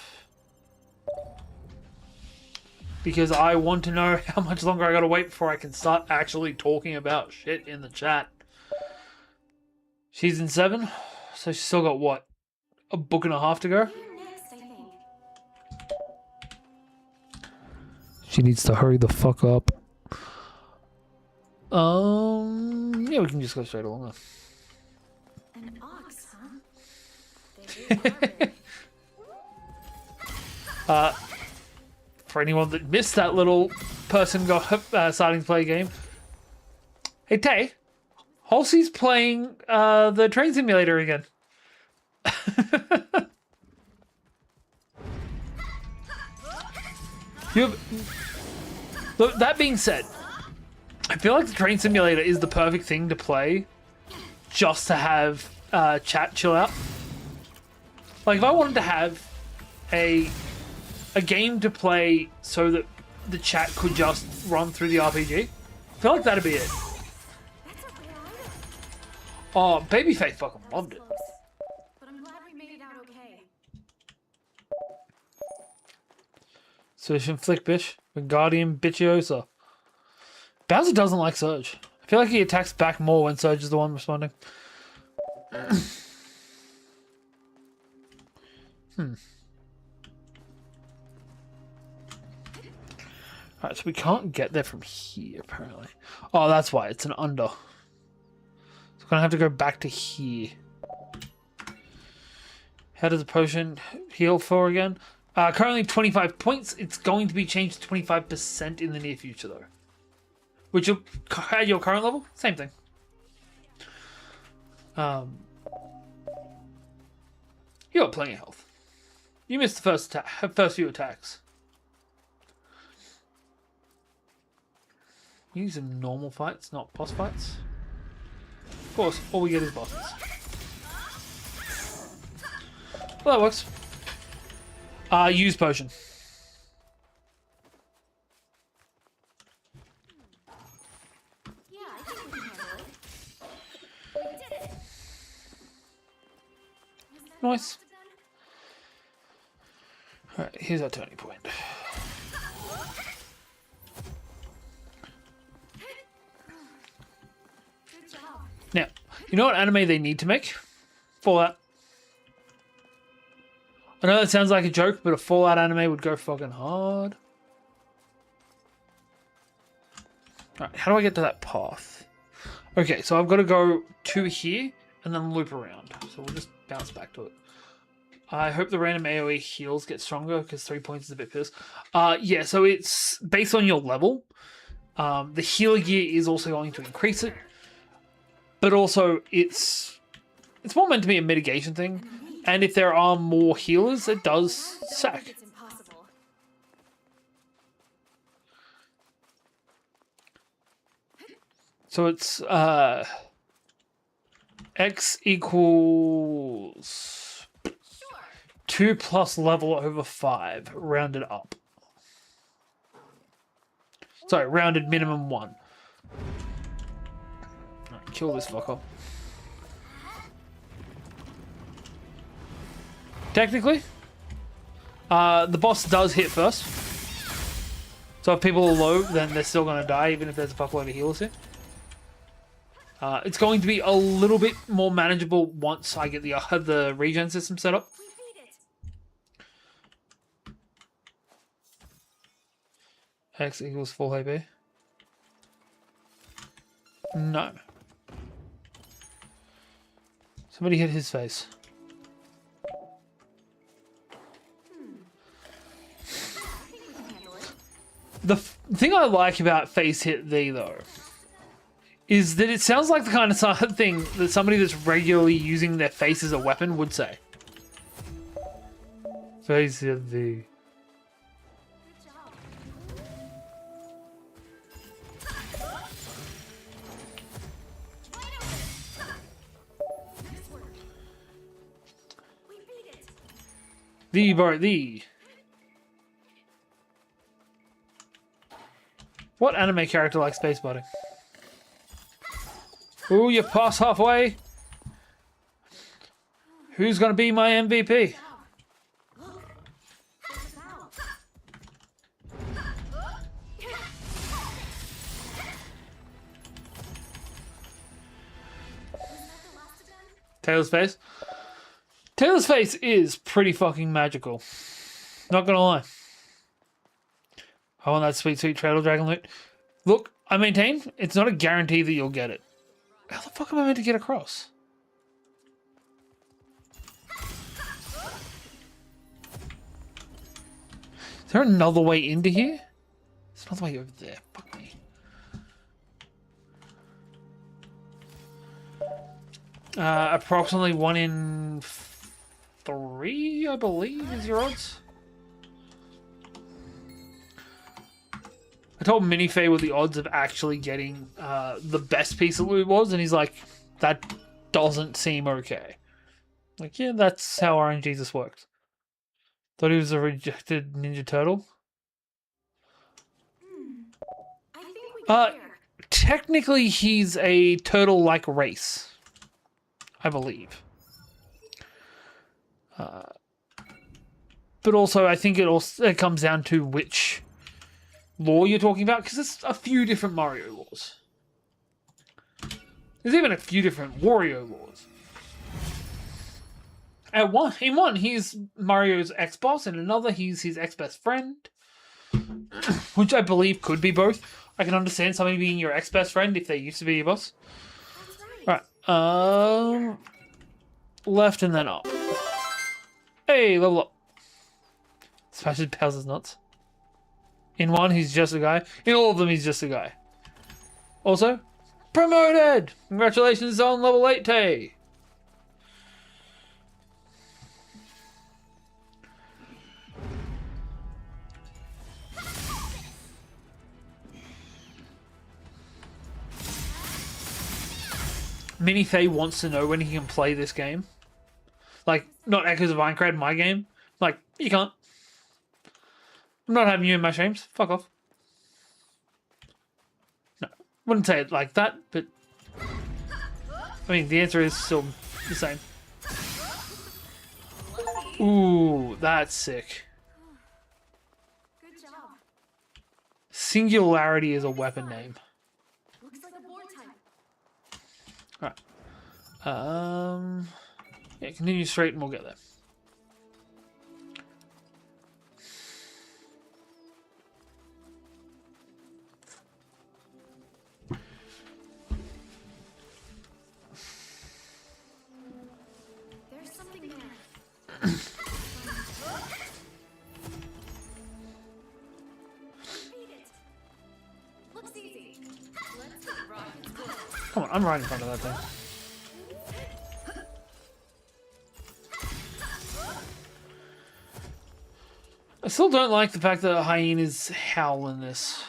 because I want to know how much longer I gotta wait before I can start actually talking about shit in the chat. She's in 7, so she's still got what? A book and a half to go? You're next, I think. She needs to hurry the fuck up. Yeah, we can just go straight along An ox, huh? They are For anyone that missed that little person starting to play a game. Hey, Tay. Halsey's playing the train simulator again. Look, that being said, I feel like the train simulator is the perfect thing to play just to have chat chill out. Like, if I wanted to have a game to play so that the chat could just run through the RPG, I feel like that'd be it. That's a rare item. Oh, Babyface fucking loved it. Close. But I'm glad we made it out okay. Surge Flick Bish, Wingardium Bitchiosa. Bowser doesn't like Surge. I feel like he attacks back more when Surge is the one responding. Alright, so we can't get there from here, apparently. Oh, that's why. It's an under. So we're going to have to go back to here. How does a potion heal for again? Currently 25 points. It's going to be changed to 25% in the near future, though. Which, at your current level, same thing. You got plenty of health. You missed the first few attacks. Use some normal fights, not boss fights. Of course, all we get is bosses. Well, that works. Use potion. Yeah, I think we can handle it. We did it. Was that Nice. enough then? Alright, here's our turning point. Good job. Now, you know what anime they need to make? Fallout. I know that sounds like a joke, but a Fallout anime would go fucking hard. Alright, how do I get to that path? Okay, so I've got to go to here and then loop around. So we'll just bounce back to it. I hope the random AoE heals get stronger because 3 points is a bit pissed. Yeah, so it's based on your level. The healer gear is also going to increase it. But also, it's more meant to be a mitigation thing. And if there are more healers, it does sack. It's impossible. So it's X equals 2 plus level over 5, rounded up. Sorry, rounded minimum 1. Right, kill this fucker. Technically, the boss does hit first. So if people are low, then they're still going to die, even if there's a fuckload of healers here. It's going to be a little bit more manageable once I get the regen system set up. We beat it. X equals full AP. No. Somebody hit his face. I think we can handle it. The thing I like about face hit thee, though, is that it sounds like the kind of thing that somebody that's regularly using their face as a weapon would say. Face hit thee. Good job. Nice work. We beat it. Thee, bro, thee. What anime character likes space butting? Ooh, you pass halfway. Who's gonna be my MVP? Look. There's a bow. Taylor's face. Taylor's face is pretty fucking magical. Not gonna lie. I want that sweet, sweet Turtle Dragon loot. Look, I maintain it's not a guarantee that you'll get it. How the fuck am I meant to get across? Is there another way into here? There's another way over there. Fuck me. Approximately 1 in 3, I believe, is your odds. I told Minifay what the odds of actually getting the best piece of loot was, and he's like, that doesn't seem okay. Like, yeah, that's how RNG Jesus works. Thought he was a rejected Ninja Turtle. I think we go here. Technically, he's a turtle-like race, I believe. But also, I think it comes down to which law you're talking about, because there's a few different Mario laws. There's even a few different Wario laws. In one, he's Mario's ex-boss, and another, he's his ex-best friend. Which I believe could be both. I can understand somebody being your ex-best friend if they used to be your boss. That's right. Right. Left and then up. Hey, level up. Smashes Bowser's nuts. In one, he's just a guy. In all of them, he's just a guy. Also, promoted! Congratulations on level 8, Tay! Minifay wants to know when he can play this game. Like, not Echoes of Aincrad, my game. Like, you can't. I'm not having you in my streams. Fuck off. No, wouldn't say it like that, but I mean, the answer is still the same. Ooh, that's sick. Good job. Singularity is a weapon name. Looks like a board type. Alright. Yeah, continue straight and we'll get there. There's something there. Beat it. Looks easy. Let's get rockets going. Come on, I'm right in front of that thing. I still don't like the fact that hyenas howl in this.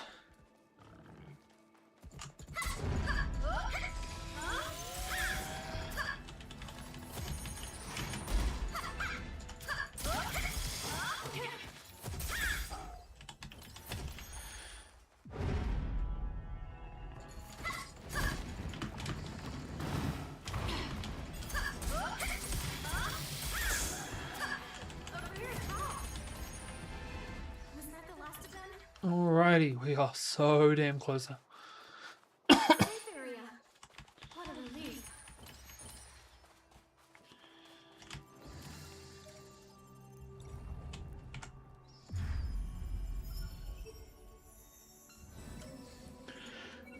Was that the last of them? Alrighty, we are so damn close now. Safe area. What a relief.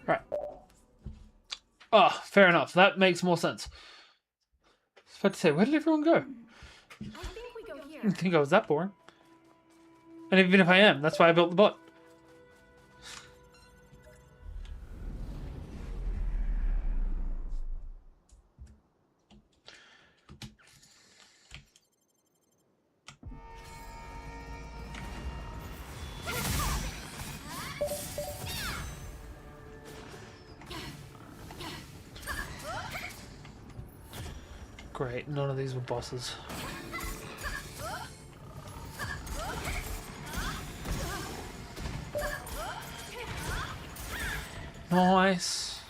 Right. Ah, fair enough. That makes more sense. I was about to say, where did everyone go? I think we go I here. didn't think I was that boring. And even if I am, that's why I built the bot. Great, none of these were bosses. Nice.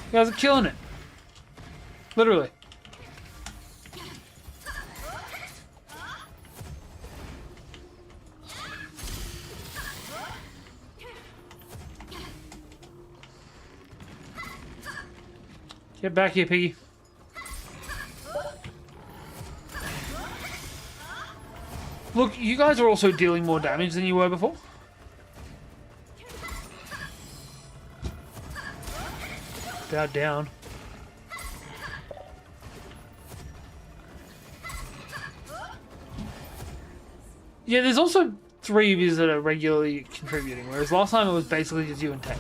You guys are killing it. Literally. Get back here, piggy. you guys are also dealing more damage than you were before. Bow down. Yeah, there's also 3 of you that are regularly contributing, whereas last time it was basically just you and Tay.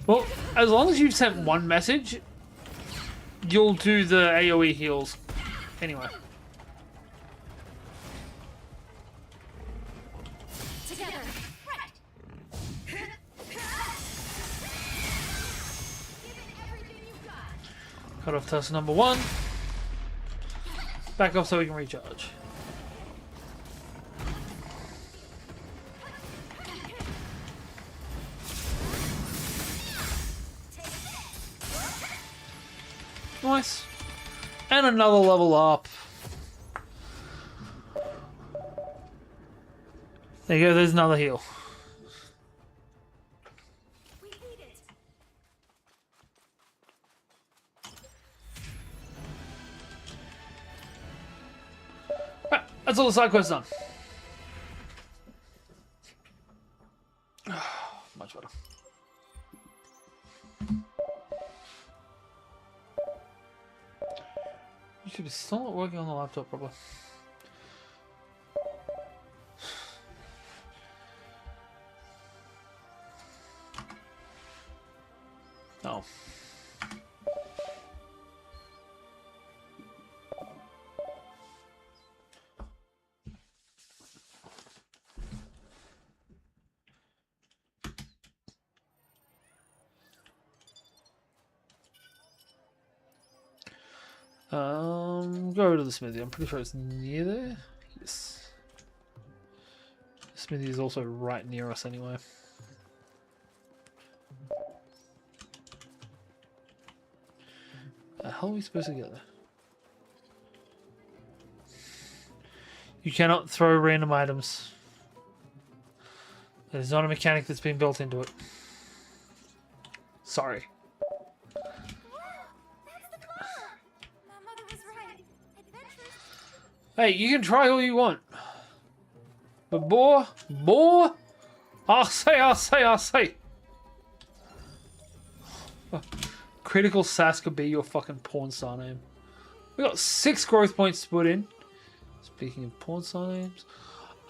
Well, as long as you've sent one message, you'll do the AoE heals anyway. Together. Right. Give it everything you've got. Cut off task number 1. Back off so we can recharge. Nice. And another level up. There you go, there's another heal. We need it. Right, that's all the side quests done. Much better. You should be still not working on the laptop properly. Oh. Go to the smithy. I'm pretty sure it's near there. Yes. The smithy is also right near us anyway. How are we supposed to get there? You cannot throw random items. That is not a mechanic that's been built into it. Sorry. Hey, you can try all you want. But boy, I'll say. Critical Sass could be your fucking porn star name. We got 6 growth points to put in. Speaking of porn star names.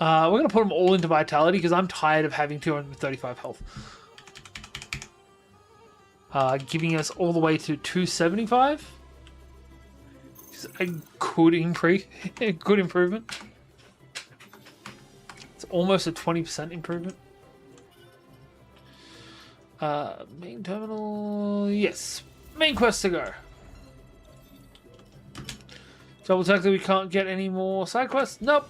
We're going to put them all into Vitality because I'm tired of having 235 health. Giving us all the way to 275. A good improvement. It's almost a 20% improvement. Main terminal, yes. Main quest to go. Double check that we can't get any more side quests. Nope.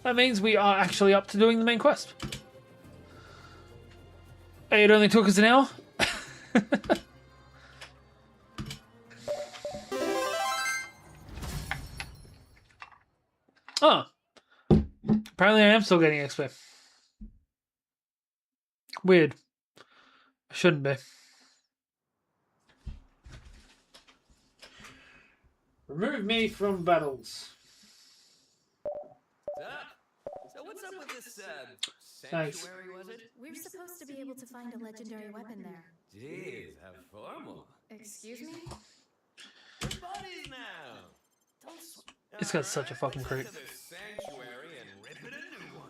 That means we are actually up to doing the main quest. Hey, it only took us an hour. Oh. Apparently I am still getting XP. Weird. I shouldn't be. Remove me from battles. So what's up with this Thanks. sanctuary, was it? We're supposed to be able to find a legendary weapon there. Jeez, how formal. Excuse me? Your buddies now. Don't It's got such a fucking creep. to the sanctuary and rip it a new one.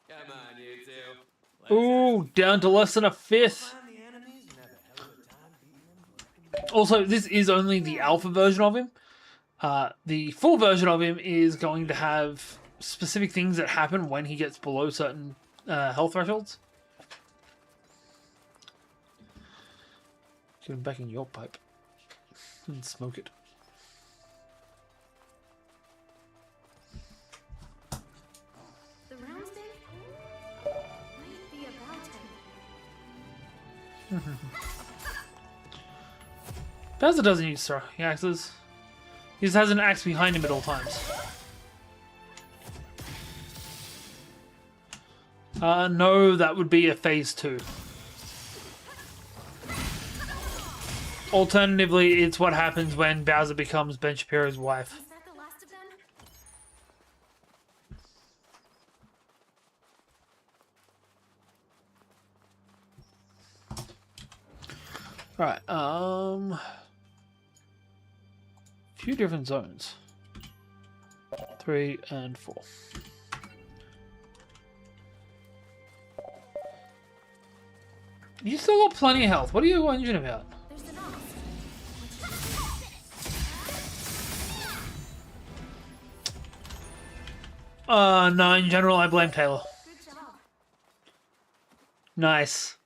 Come on, you two. Ooh, down to less than a fifth. Find the enemies and have a hell of a time beating them. Also, this is only the alpha version of him. The full version of him is going to have specific things that happen when he gets below certain health thresholds. Get him back in your pipe and smoke it. The round thing? Might be about time. Bowser doesn't use throwing axes. He just has an axe behind him at all times. No, that would be a phase 2. Alternatively, it's what happens when Bowser becomes Ben Shapiro's wife. Was that the last of them? Right, few different zones. 3 and 4. You still got plenty of health. What are you whinging about? There's the nose. No, in general, I blame Taylor. Good job. Nice.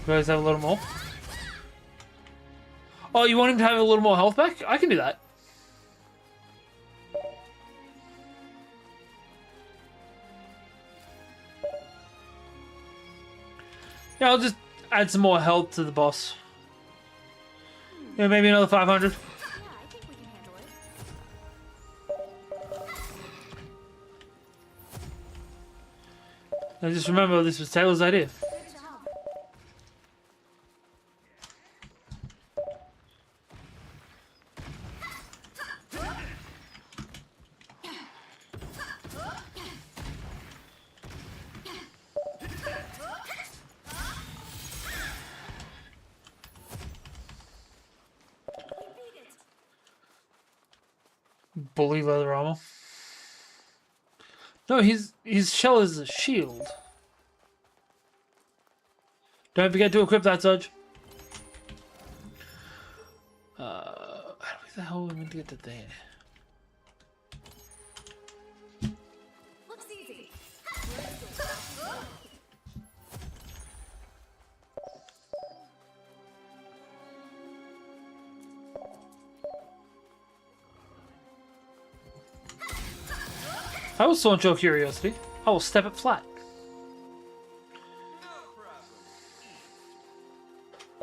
You guys have a little more? Oh, you want him to have a little more health back? I can do that. Yeah, I'll just add some more health to the boss. Yeah, maybe another 500. Yeah, I think we can handle it. Now just remember, this was Taylor's idea. Good job. You beat it. Bully leather armor. No, his shell is a shield. Don't forget to equip that, Zudge. How the hell are we meant to get to there? Looks easy. I will launch your curiosity. I will step it flat.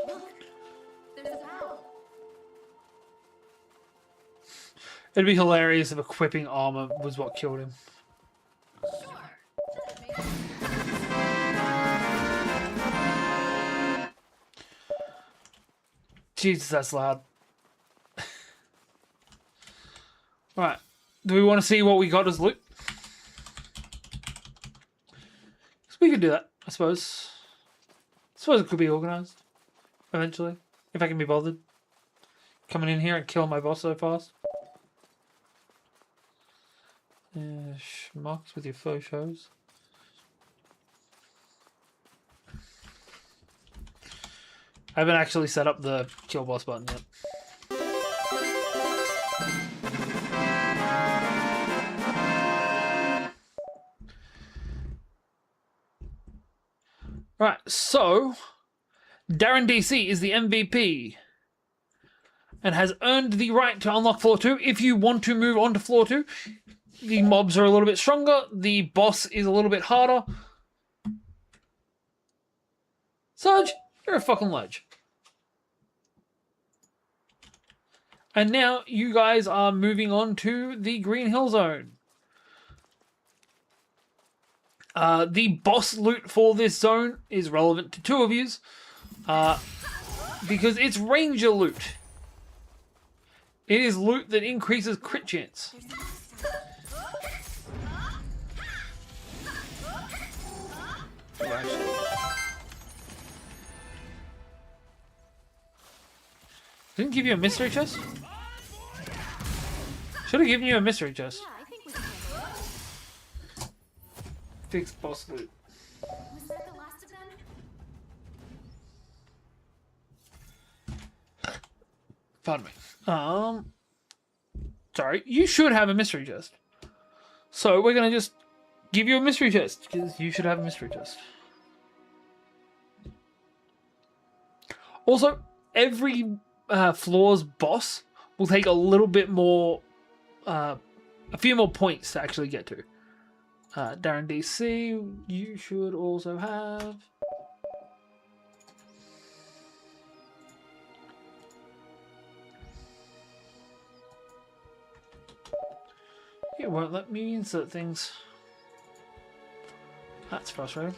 Look. There's a valve. It'd be hilarious if equipping armor was what killed him. Sure. Jesus, that's loud. Alright. Do we want to see what we got as loot? We could do that, I suppose. I suppose it could be organised. Eventually. If I can be bothered. Coming in here and killing my boss so fast. Schmucks with your faux shows. I haven't actually set up the kill boss button yet. Right, so Darren DC is the MVP and has earned the right to unlock floor 2. If you want to move on to floor 2, the mobs are a little bit stronger, the boss is a little bit harder. Sarge, you're a fucking ledge. And now you guys are moving on to the Green Hill Zone. The boss loot for this zone is relevant to two of yous because it's ranger loot. It is loot that increases crit chance. Didn't give you a mystery chest? Should have given you a mystery chest. Yeah, I think we can handle it. Fix boss loot. Was that the last of them? Pardon me. Sorry, you should have a mystery chest. So we're gonna just give you a mystery chest because you should have a mystery chest. Also, every floor's boss will take a little bit more, a few more points to actually get to. Darren DC, you should also have. It won't let me insert things. That's frustrating.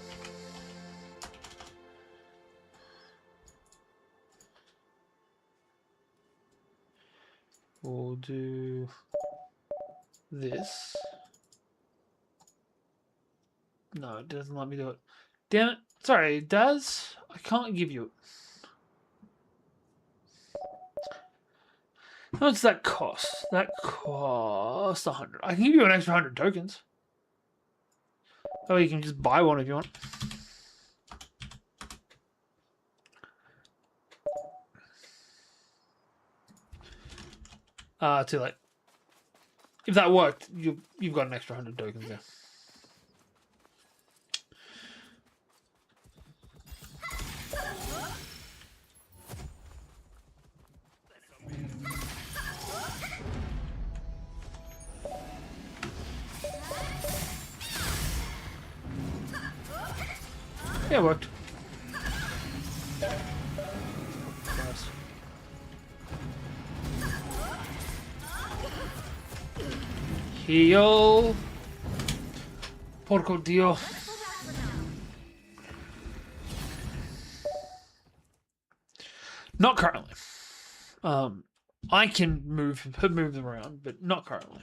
We'll do this. No, it doesn't let me do it. Damn it. Sorry, it does. I can't give you it. How much does that cost? That costs 100. I can give you an extra 100 tokens. Oh, you can just buy one if you want. Too late. If that worked, you've got an extra 100 tokens there. Yeah, it worked. Nice. Heal. Porco Dio. Not currently. I can move them around, but not currently.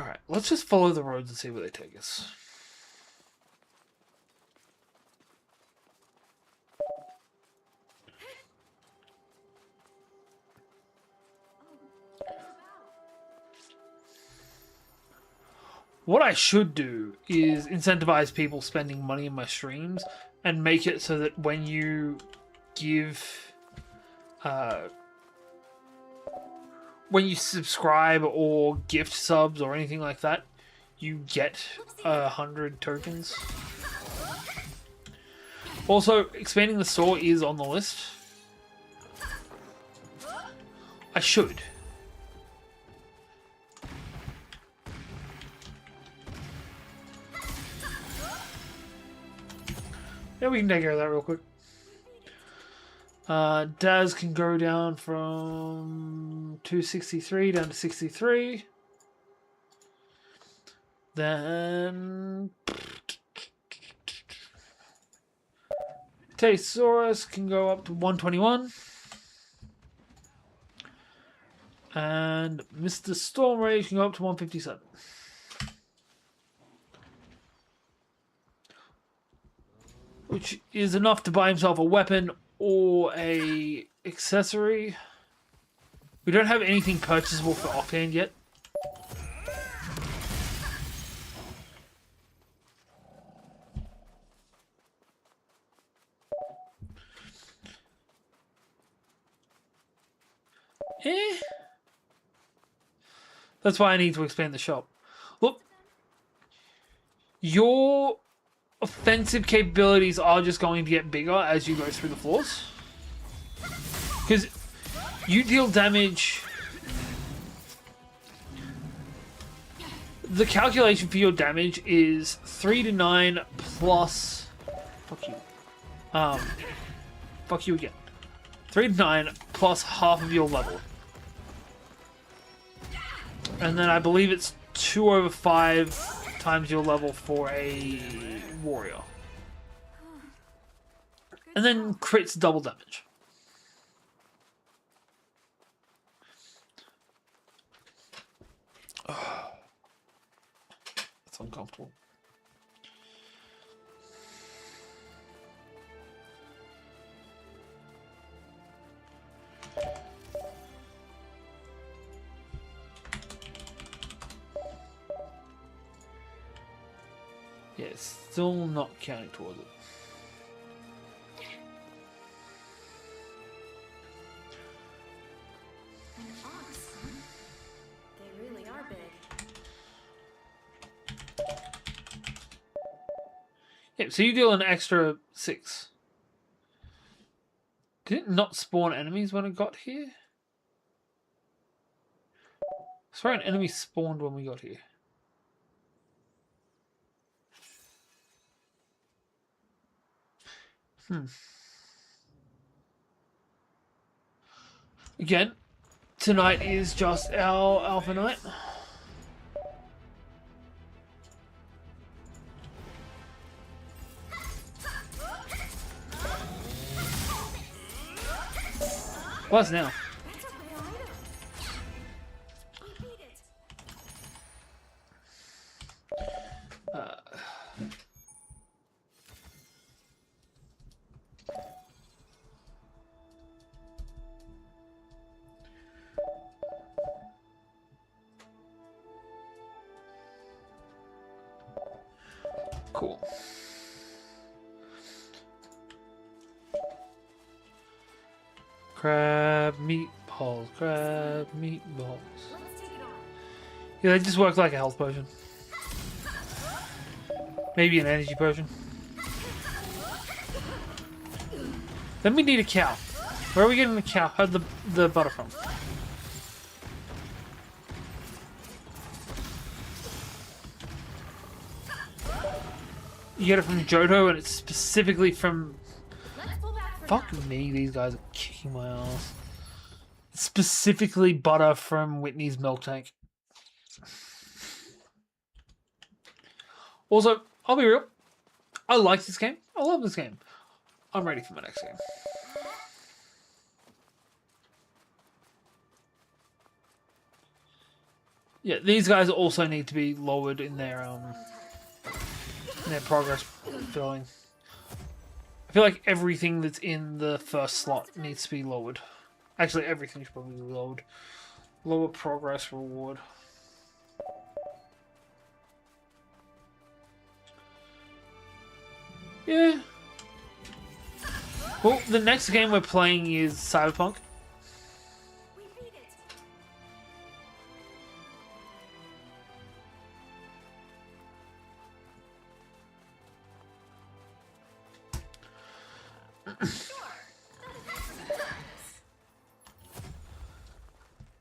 Alright, let's just follow the roads and see where they take us. What I should do is incentivize people spending money in my streams and make it so that when you give, when you subscribe or gift subs or anything like that, you get 100 tokens. Also, expanding the store is on the list. I should. Yeah, we can take care of that real quick. Daz can go down from 263 down to 63. Then Tesaurus can go up to 121. And Mr. Storm Rage can go up to 157. Which is enough to buy himself a weapon or a accessory. We don't have anything purchasable for offhand yet. That's why I need to expand the shop. Look, your offensive capabilities are just going to get bigger as you go through the floors. Because you deal damage. The calculation for your damage is 3 to 9 plus. Fuck you. Fuck you again. 3 to 9 plus half of your level. And then I believe it's 2 over 5 times your level for a warrior. And then crits double damage. That's uncomfortable. Yeah, it's still not counting towards it. An ox, huh? They really are big. Yeah, so you deal an extra 6. Did it not spawn enemies when it got here? I swear an enemy spawned when we got here. Again, tonight is just our alpha night. Plus now. That's a rare item. We beat it. Cool. Crab meatballs, crab meatballs. Let's take it on. Yeah, they just work like a health potion. Maybe an energy potion. Then we need a cow. Where are we getting the cow? How'd the butter from? You get it from Johto, and it's specifically from... Let's pull back for Fuck now. me, these guys are kicking my ass. It's specifically butter from Whitney's milk tank. Also, I'll be real. I like this game. I love this game. I'm ready for my next game. Yeah, these guys also need to be lowered in their progress filling. I feel like everything that's in the first slot needs to be lowered. Actually, everything should probably be lowered. Lower progress reward. Yeah. Well, the next game we're playing is Cyberpunk. We beat it.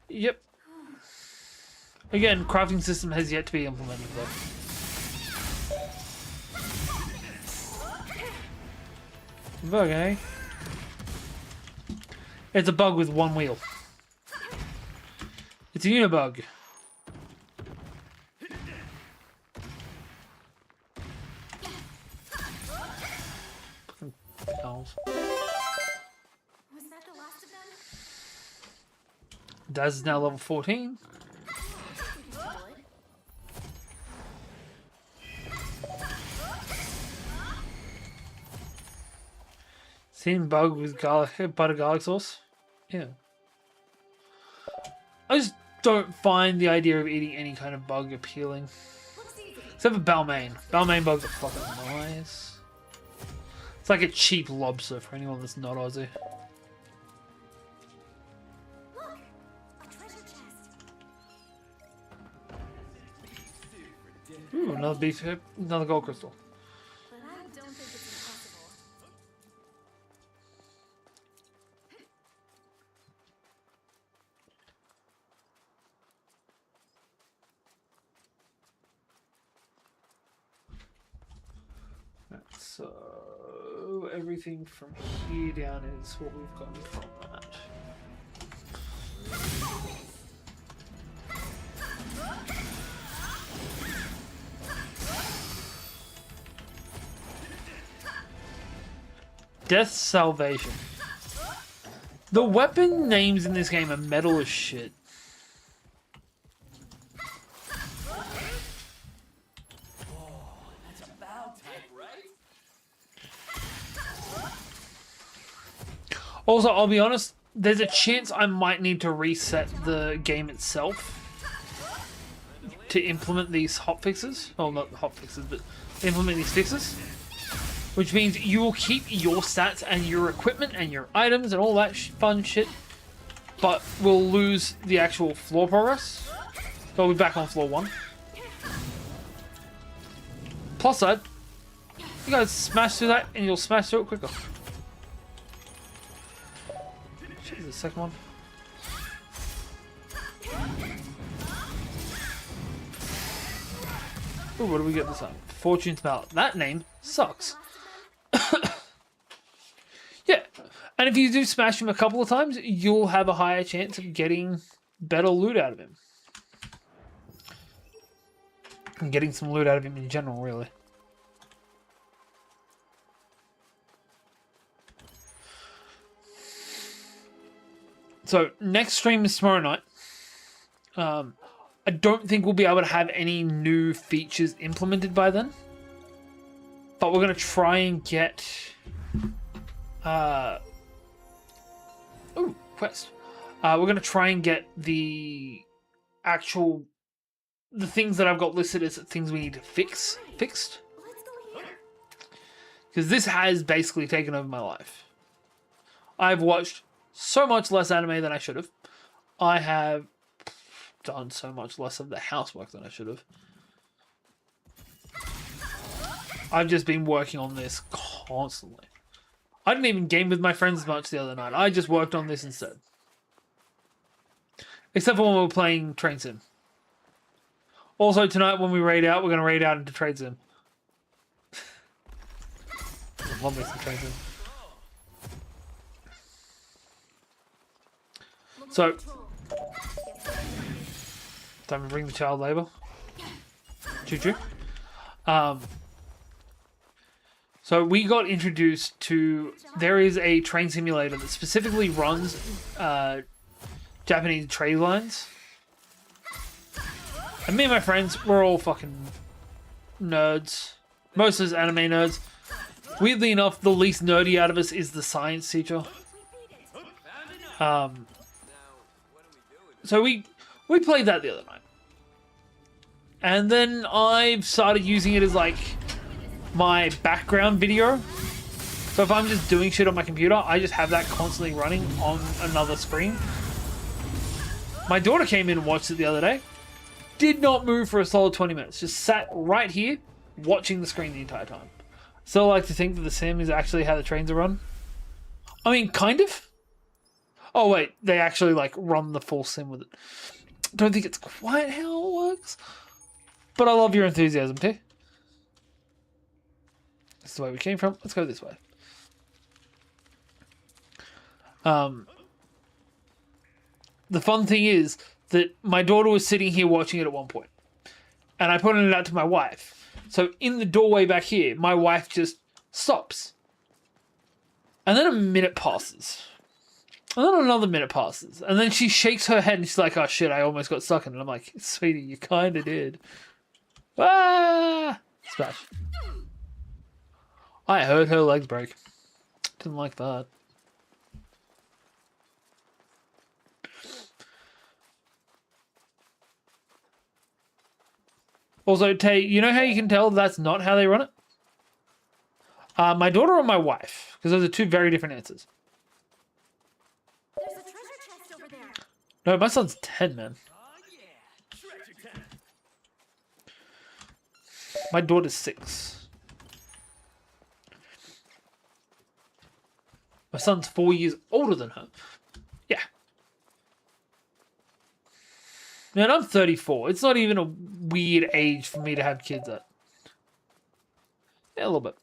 Yep. Again, crafting system has yet to be implemented though. Bug, eh? It's a bug with one wheel. It's a unibug. Fucking owls. Was that the last of them? Daz is now level 14. We can handle it. Seen bug with butter garlic sauce? Yeah. I just don't find the idea of eating any kind of bug appealing. Looks easy. Except for Balmain. Balmain bugs are fucking nice. It's like a cheap lobster for anyone that's not Aussie. Look, a treasure chest. Ooh, another beef hip, another gold crystal. But I don't think it's impossible. So everything from here down is what we've got from that. Death Salvation. The weapon names in this game are metal as shit. That's about time, right? Also, I'll be honest, there's a chance I might need to reset the game itself to implement these hotfixes. Well, not hotfixes, but implement these fixes. Which means you will keep your stats and your equipment and your items and all that fun shit, but we'll lose the actual floor progress. So we'll be back on floor 1. Plus side, you guys smash through that and you'll smash through it quicker. Shit, the second one. Ooh, what do we get this time? Fortune's Mallet. That name sucks. Yeah, And if you do smash him a couple of times, you'll have a higher chance of getting better loot out of him. And getting some loot out of him in general, really. So, next stream is tomorrow night. I don't think we'll be able to have any new features implemented by then. But we're going to try and get... Ooh, quest. We're going to try and get the actual... The things that I've got listed as things we need to fixed. Let's go here. Because this has basically taken over my life. I've watched so much less anime than I should have. I have done so much less of the housework than I should have. I've just been working on this constantly. I didn't even game with my friends much the other night. I just worked on this instead. Except for when we were playing Train Sim. Also tonight when we raid out, we're going to raid out into Train Sim. I love me some Train Sim. So, time to bring the child labor. Choo-choo. So we got introduced to... There is a train simulator that specifically runs Japanese trade lines. And me and my friends, we're all fucking nerds. Most of us anime nerds. Weirdly enough, the least nerdy out of us is the science teacher. So we played that the other night. And then I've started using it as like my background video. So if I'm just doing shit on my computer, I just have that constantly running on another screen. My daughter came in and watched it the other day. Did not move for a solid 20 minutes. Just sat right here watching the screen the entire time. Still like to think that the sim is actually how the trains are run. I mean, kind of. Oh wait, they actually like run the full sim with it. Don't think it's quite how it works. But I love your enthusiasm too. This is the way we came from. Let's go this way. The fun thing is that my daughter was sitting here watching it at one point. And I pointed it out to my wife. So in the doorway back here, my wife just stops. And then a minute passes. And then another minute passes. And then she shakes her head and she's like, oh shit, I almost got stuck in it. I'm like, sweetie, you kind of did. Ah! Smash. I heard her legs break. Didn't like that. Also, Tay, you know how you can tell that's not how they run it? My daughter or my wife? Because those are two very different answers. There's a treasure chest over there. No, my son's 10, man. My daughter's 6. My son's 4 years older than her. Yeah. Man, I'm 34. It's not even a weird age for me to have kids at. Yeah, a little bit.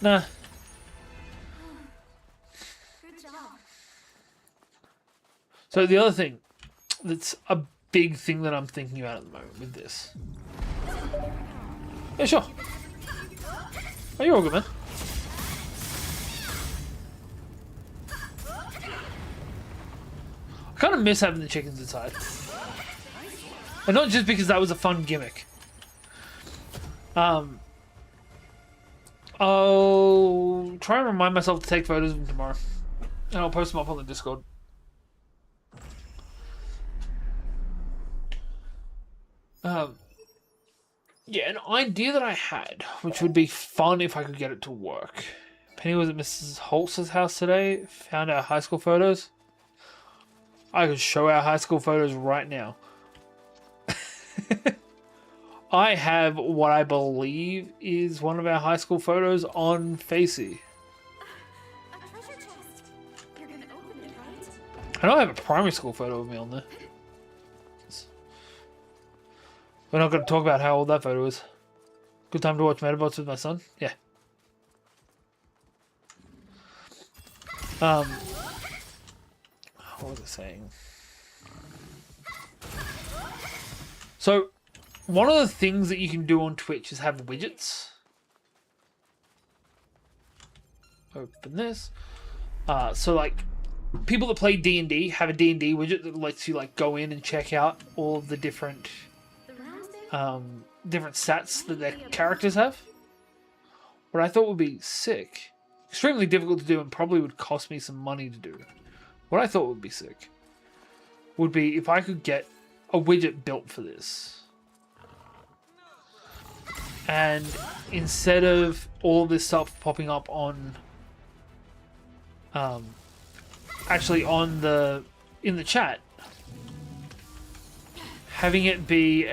Nah. Good job. So the other thing that's a big thing that I'm thinking about at the moment with this. Yeah, sure. Oh, you're all good, man. I kind of miss having the chickens inside. And not just because that was a fun gimmick. I'll try and remind myself to take photos of them tomorrow. And I'll post them up on the Discord. Yeah, an idea that I had, which would be fun if I could get it to work. Penny was at Mrs. Holtz's house today, found our high school photos. I could show our high school photos right now. I have what I believe is one of our high school photos on Facey. A treasure chest. You're gonna open it, right? I know I have a primary school photo of me on there. We're not going to talk about how old that photo is. Good time to watch Metabots with my son? Yeah. What was I saying? So, one of the things that you can do on Twitch is have widgets. Open this. So like, people that play D&D have a D&D widget that lets you like go in and check out all of the different different stats that their characters have. What I thought would be sick, extremely difficult to do and probably would cost me some money to do. What I thought would be sick would be if I could get a widget built for this. And instead of all this stuff popping up on actually on the in the chat, having it be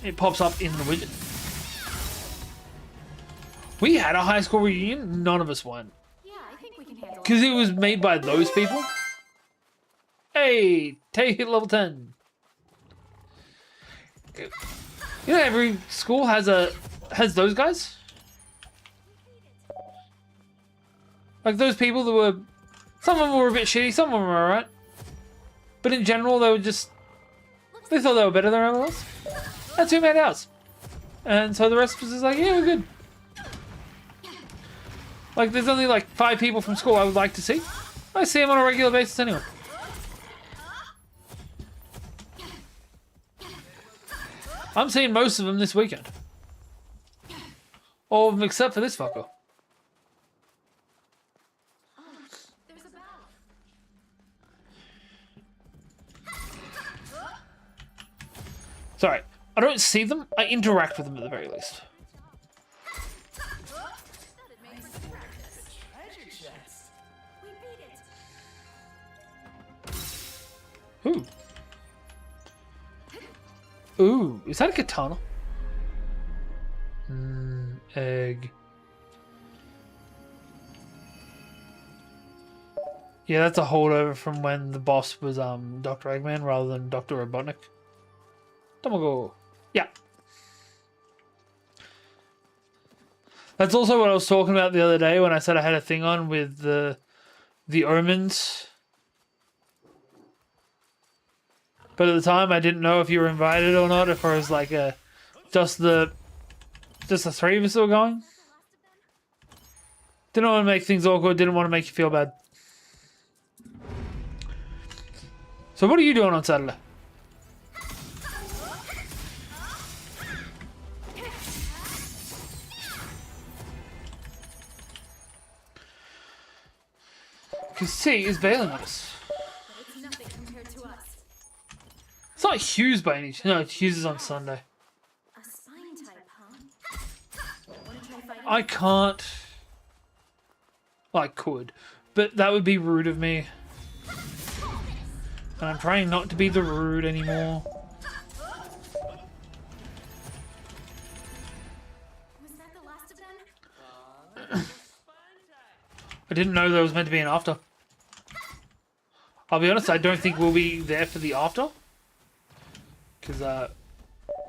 it pops up in the widget. We had a high school reunion, none of us went. Yeah, I think we can handle it. Because it was made by those people. Hey, take it level 10. You know, every school has those guys. Like those people that were, some of them were a bit shitty, some of them were alright. But in general, they were just, they thought they were better than everyone else. That's who made ours. And so the rest was just like, yeah, we're good. Like, there's only like 5 people from school I would like to see. I see them on a regular basis anyway. I'm seeing most of them this weekend. All of them except for this fucker. There's a bell. Sorry, I don't see them. I interact with them at the very least. We beat it. Ooh. Ooh, is that a katana? Egg. Yeah, that's a holdover from when the boss was Dr. Eggman rather than Dr. Robotnik. Tamago. Yeah. That's also what I was talking about the other day when I said I had a thing on with the omens. But at the time, I didn't know if you were invited or not. If I was like just the 3 of us that were going. Didn't want to make things awkward. Didn't want to make you feel bad. So what are you doing on Saturday? Because C is bailing on us. But it's nothing compared to us. It's not Hughes by any chance. No, Hughes is on Sunday. A sign type, huh? Wanna try fighting? I can't. Well, I could, but that would be rude of me. And I'm trying not to be the rude anymore. Was that the last of them? I didn't know there was meant to be an after. I'll be honest, I don't think we'll be there for the after. Because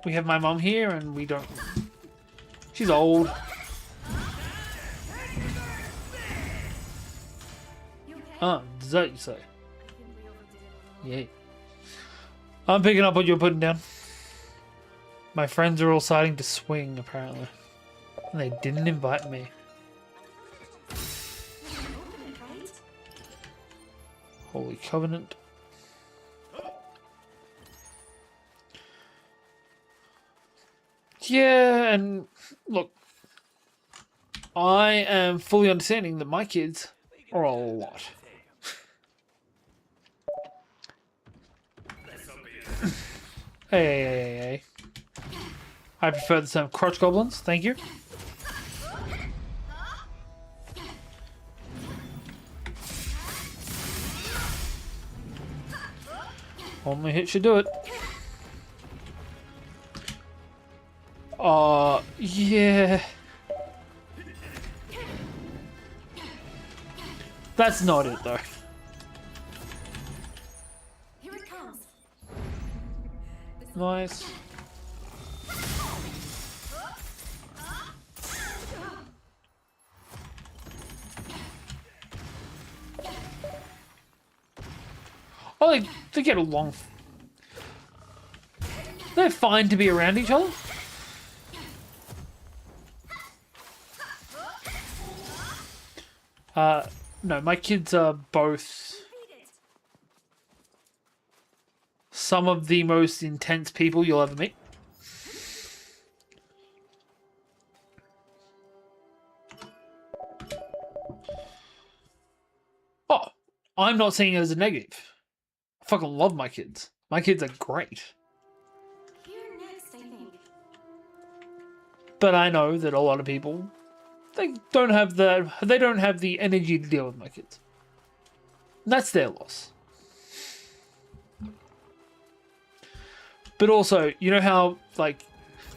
we have my mum here and we don't... She's old. You okay? Does that you say? I think we overdid it a little. Yeah. I'm picking up what you're putting down. My friends are all starting to swing, apparently. And they didn't invite me. You can open it, right? Holy Covenant. Yeah, and look, I am fully understanding that my kids are a lot. Hey. I prefer the term crotch goblins, thank you. Only hit should do it. Yeah. That's not it though. Here it comes. Nice. Oh, they get along. They're fine to be around each other. No, my kids are both some of the most intense people you'll ever meet. Oh, I'm not seeing it as a negative. I fucking love my kids. My kids are great. You're next, I think. But I know that a lot of people, they don't have the energy to deal with my kids. And that's their loss. But also, you know how, like,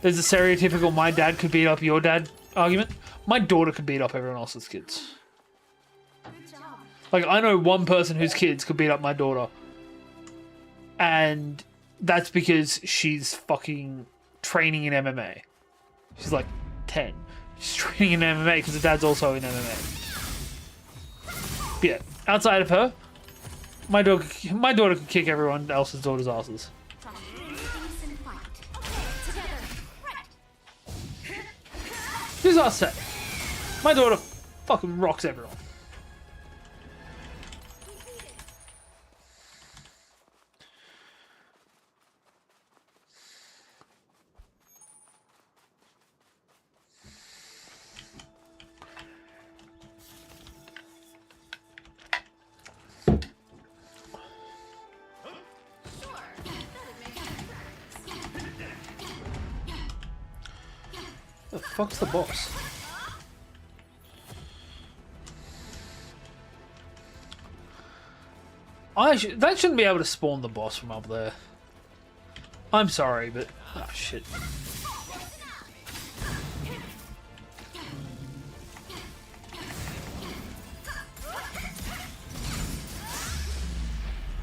there's a stereotypical my dad could beat up your dad argument? My daughter could beat up everyone else's kids. Good job. Like, I know one person whose kids could beat up my daughter. And that's because she's fucking training in MMA. She's like 10. She's training in MMA because her dad's also in MMA. But yeah, outside of her, my daughter could kick everyone else's daughter's asses. Who's our set? My daughter fucking rocks everyone. The fuck's the boss? That shouldn't be able to spawn the boss from up there. I'm sorry, but oh shit.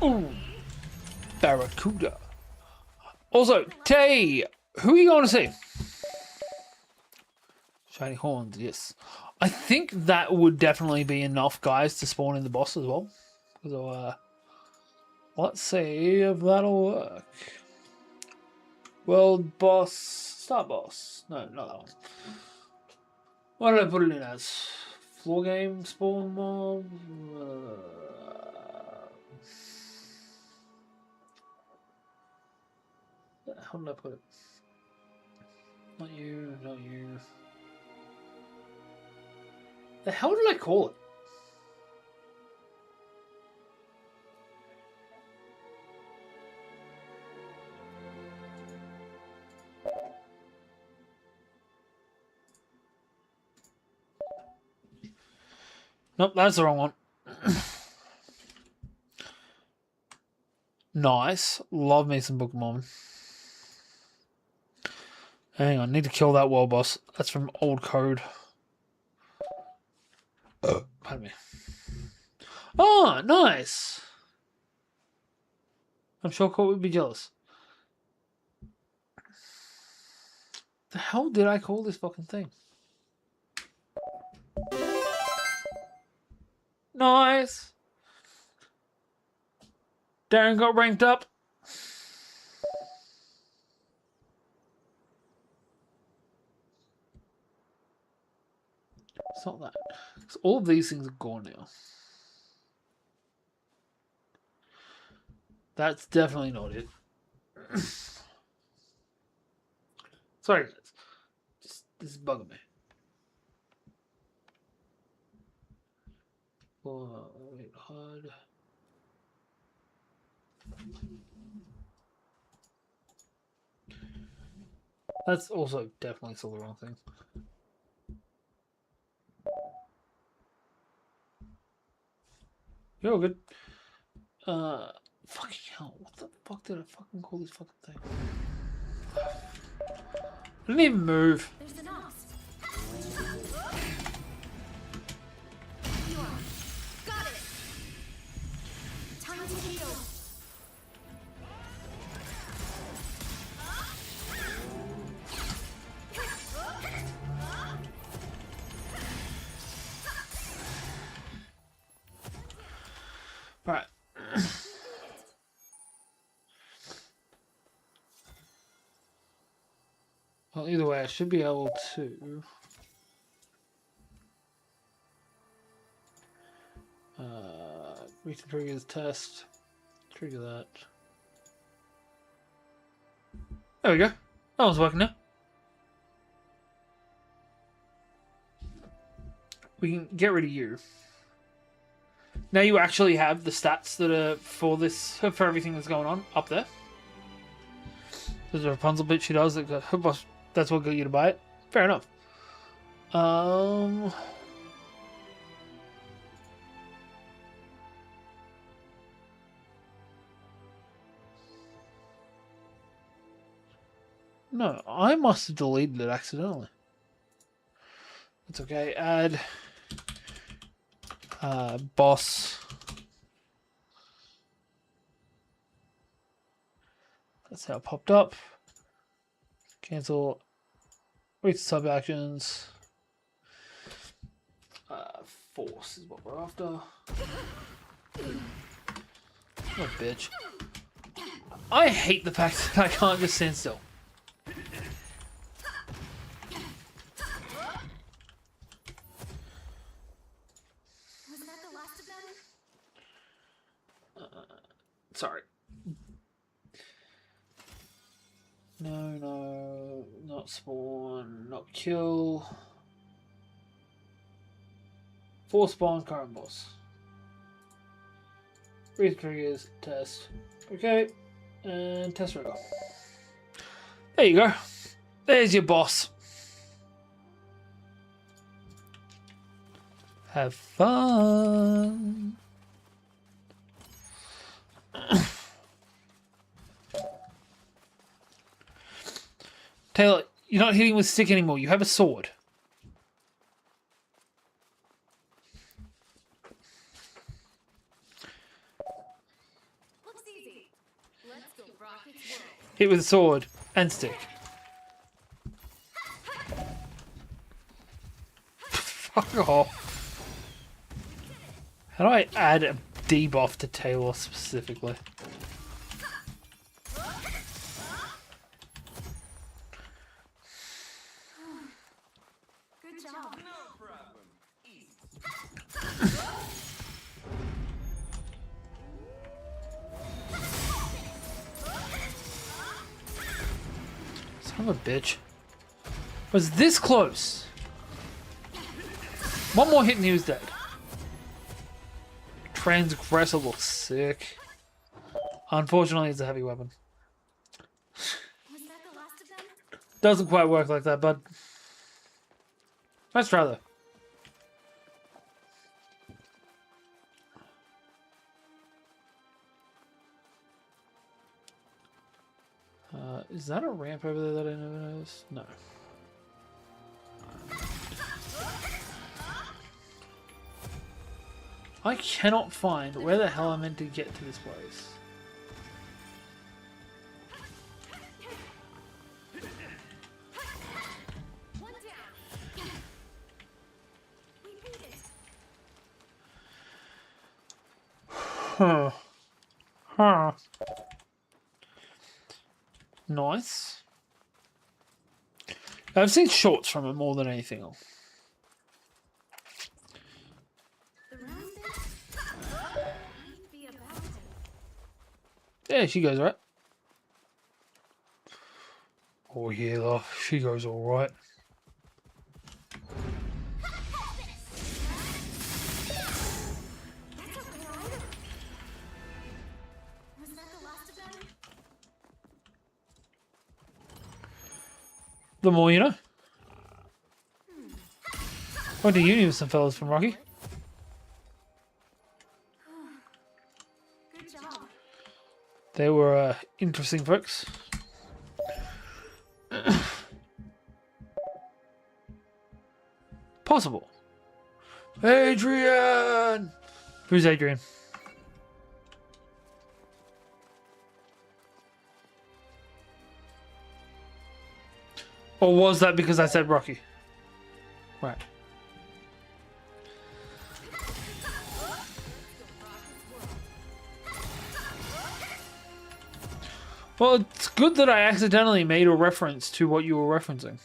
Ooh, Barracuda. Also, Tay, who are you going to see? Shiny horns, yes. I think that would definitely be enough guys to spawn in the boss as well. So, let's see if that'll work. World boss, start boss. No, not that one. What did I put it in as? Floor game, spawn mob. How did I put it? Not you, not you. The hell did I call it? Nope, that's the wrong one. Nice. Love me some Pokemon. Hang on, need to kill that world boss. That's from old code. Pardon me. Oh, nice. I'm sure Court would be jealous. The hell did I call this fucking thing? Nice. Darren got ranked up. It's not that. So all of these things are gone now. That's definitely not it. Sorry, guys. This is bugging me. Oh, wait, HUD. That's also definitely still the wrong thing. You're all good. Fucking hell. What the fuck did I fucking call this fucking thing? I didn't even move. There's an ops. Got it. Time to heal. way, I should be able to... recent triggers test. Trigger that. There we go. That one's working now. We can get rid of you. Now you actually have the stats that are for this, for everything that's going on up there. There's a Rapunzel bit she does. That's what got you to buy it. Fair enough. No, I must have deleted it accidentally. That's okay. Add boss. That's how it popped up. Cancel. Read sub actions. Force is what we're after. What a bitch. I hate the fact that I can't just stand still. Sorry. No, not spawn, not kill. 4 spawn, current boss. 3 triggers, test. Okay, and test trigger. There you go. There's your boss. Have fun. Taylor, you're not hitting with stick anymore. You have a sword. Looks easy. Let's go rock its world. Hit with a sword and stick. Fuck off. How do I add a debuff to Taylor specifically? Good job. No problem. Easy. Son of a bitch. Was this close? One more hit and he was dead. Transgressor looks sick. Unfortunately, it's a heavy weapon. Was that the last of them? Doesn't quite work like that, bud. Let's try though. Is that a ramp over there that I never noticed? No. I cannot find where the hell I'm meant to get to this place. One down. We beat it. Huh. Huh. Nice. I've seen shorts from it more than anything else. The round might be about it. Yeah, she goes right. Oh yeah, love. She goes all right. That's okay, right? Was that the last of them? The more you know. Went to uni with some fellas from Rocky. Good job. They were interesting folks. Possible. Adrian! Who's Adrian? Or was that because I said Rocky? Right. Well, it's good that I accidentally made a reference to what you were referencing.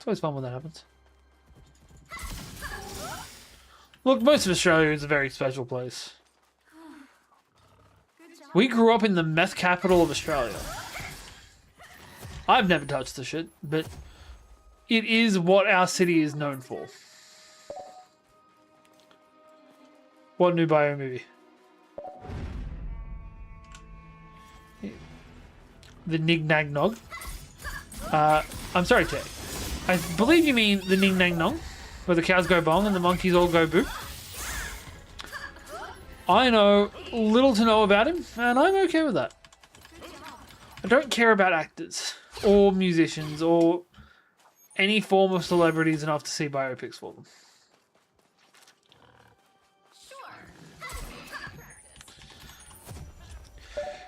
It's always fun when that happens. Look, most of Australia is a very special place. Good job. We grew up in the meth capital of Australia. I've never touched the shit, but it is what our city is known for. What new bio movie? The Nig Nag Nog. I'm sorry, Ted. I believe you mean the Ning Nang Nong, where the cows go bong and the monkeys all go boo. I know little to know about him, and I'm okay with that. I don't care about actors, or musicians, or any form of celebrities enough to see biopics for them. Sure. That would be practice.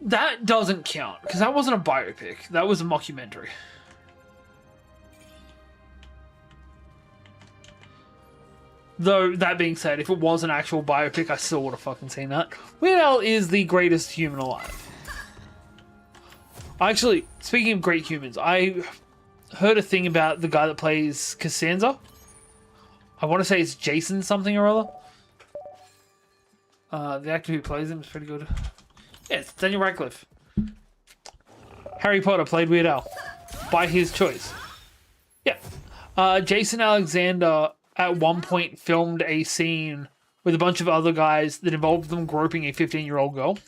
That doesn't count, because that wasn't a biopic. That was a mockumentary. Though, that being said, if it was an actual biopic, I still would have fucking seen that. Weird Al is the greatest human alive. Actually, speaking of great humans, I heard a thing about the guy that plays Costanza. I want to say it's Jason something or other. The actor who plays him is pretty good. Yeah, it's Daniel Radcliffe. Harry Potter played Weird Al. By his choice. Yeah. Jason Alexander at one point filmed a scene with a bunch of other guys that involved them groping a 15-year-old girl.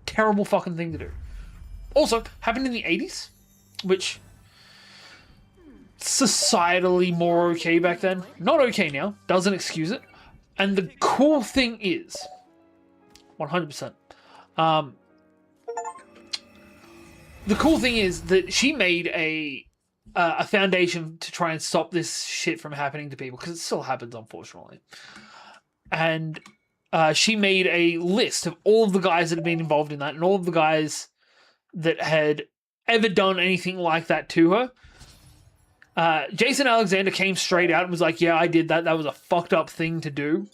Terrible fucking thing to do. Also, happened in the 80s, which societally more okay back then. Not okay now. Doesn't excuse it. And the cool thing is, 100%. The cool thing is that she made a foundation to try and stop this shit from happening to people, because it still happens, unfortunately. And she made a list of all of the guys that had been involved in that, and all of the guys that had ever done anything like that to her. Jason Alexander came straight out and was like, yeah, I did that. That was a fucked up thing to do.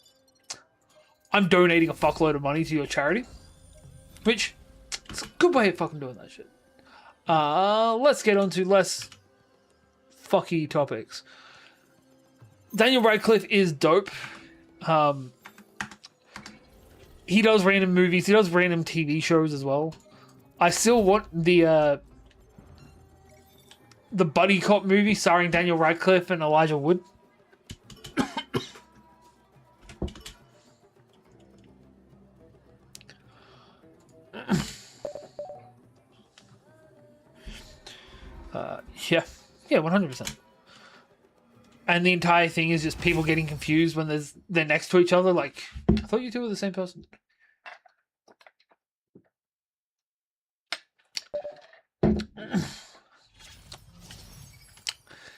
I'm donating a fuckload of money to your charity. Which, it's a good way of fucking doing that shit. Let's get on to less fucky topics. Daniel Radcliffe is dope. He does random movies. He does random TV shows as well. I still want the buddy cop movie starring Daniel Radcliffe and Elijah Wood. Yeah, 100%. And the entire thing is just people getting confused when they're next to each other. Like, I thought you two were the same person.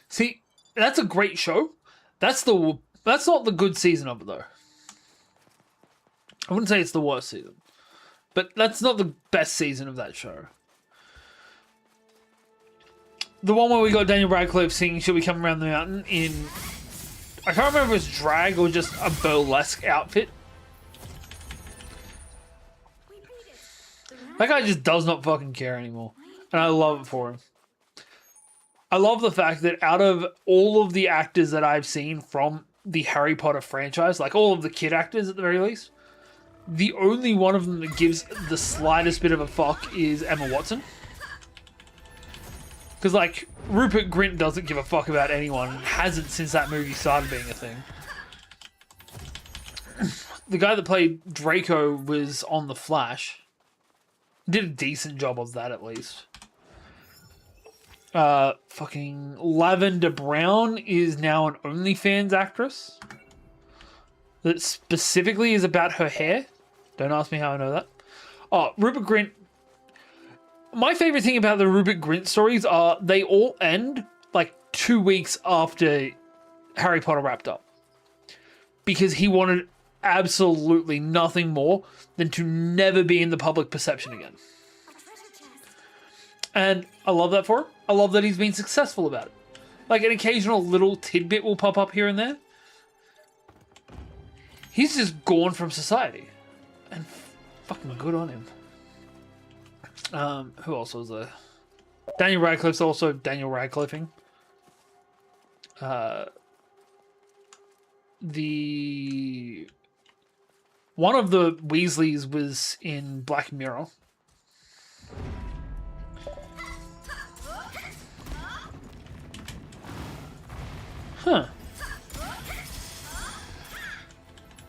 See, that's a great show. That's not the good season of it, though. I wouldn't say it's the worst season, but that's not the best season of that show. The one where we got Daniel Radcliffe singing "Shall We Come Around the Mountain" in, I can't remember if it was drag or just a burlesque outfit. We beat it. That guy just does not fucking care anymore. And I love it for him. I love the fact that out of all of the actors that I've seen from the Harry Potter franchise, like all of the kid actors at the very least, the only one of them that gives the slightest bit of a fuck is Emma Watson. Because, like, Rupert Grint doesn't give a fuck about anyone. Hasn't since that movie started being a thing. The guy that played Draco was on The Flash. Did a decent job of that, at least. Fucking Lavender Brown is now an OnlyFans actress. That specifically is about her hair. Don't ask me how I know that. Oh, Rupert Grint. My favorite thing about the Rupert Grint stories are they all end like 2 weeks after Harry Potter wrapped up. Because he wanted absolutely nothing more than to never be in the public perception again. A treasure chest. And I love that for him. I love that he's been successful about it. Like an occasional little tidbit will pop up here and there. He's just gone from society. And fucking good on him. Who else was there? Daniel Radcliffe's also Daniel Radcliffing. The one of the Weasleys was in Black Mirror. Huh.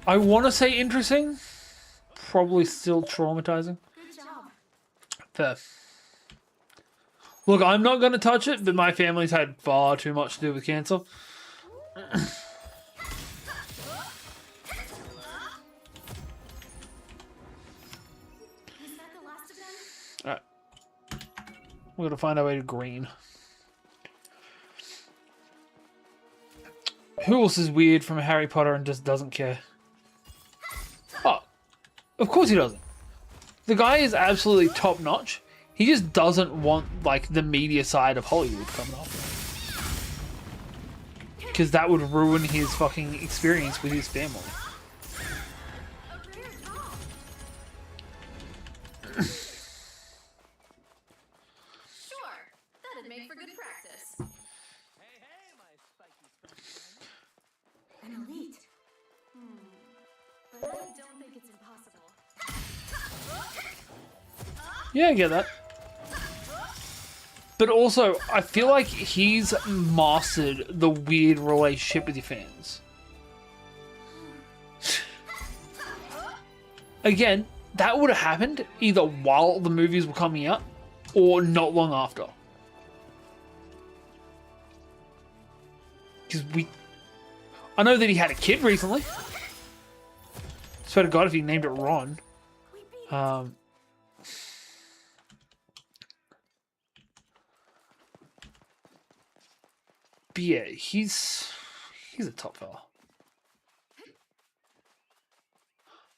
I want to say interesting. Probably still traumatizing. Good job. Fair. Look, I'm not going to touch it, but my family's had far too much to do with cancer. Is that the last of them? Alright. We're going to find our way to green. Who else is weird from Harry Potter and just doesn't care? Oh, of course he doesn't. The guy is absolutely top notch. He just doesn't want, like, the media side of Hollywood coming after him. Because that would ruin his fucking experience with his family. A rare doll. Sure, that'd make for good practice. Hey, hey, my spiky An elite. But I don't think it's impossible. Yeah, I get that. But also, I feel like he's mastered the weird relationship with your fans. Again, that would have happened either while the movies were coming out or not long after. Because I know that he had a kid recently. Swear to God if he named it Ron. We beat But yeah, he's a top fella.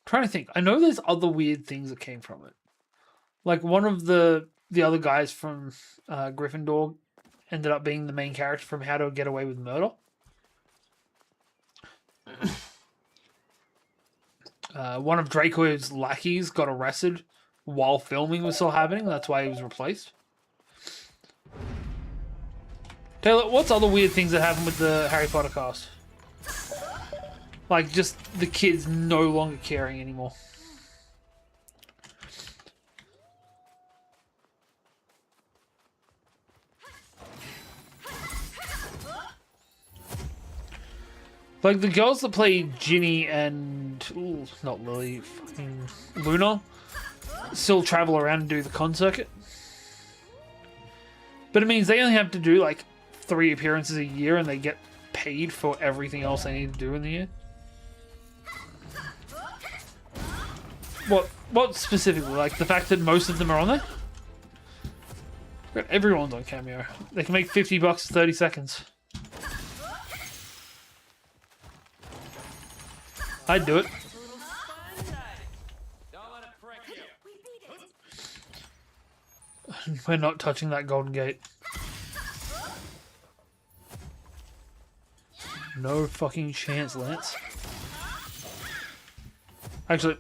Trying to think. I know there's other weird things that came from it. Like one of the other guys from Gryffindor ended up being the main character from How to Get Away with Murder. One of Draco's lackeys got arrested while filming was still happening. That's why he was replaced. Taylor, what's other weird things that happen with the Harry Potter cast? Like, just the kids no longer caring anymore. Like, the girls that play Ginny and... Ooh, not Lily, fucking Luna still travel around and do the con circuit. But it means they only have to do, like, 3 appearances a year and they get paid for everything else they need to do in the year. What specifically? Like the fact that most of them are on there? Everyone's on Cameo. They can make $50 for 30 seconds. I'd do it. Don't let it prick you. We beat it. We're not touching that golden gate. No fucking chance, Lance. Actually,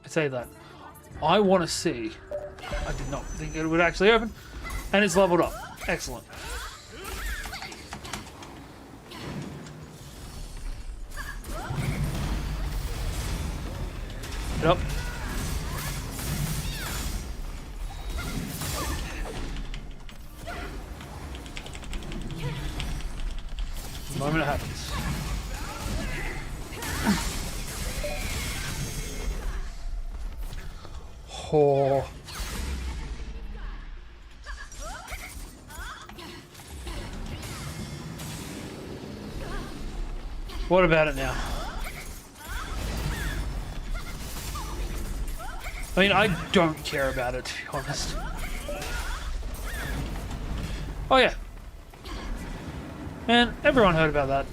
I say that. I want to see. I did not think it would actually open. And it's leveled up. Excellent. Get up. The moment it happens. Oh. What about it now? I mean, I don't care about it, to be honest. Oh yeah. Man, everyone heard about that.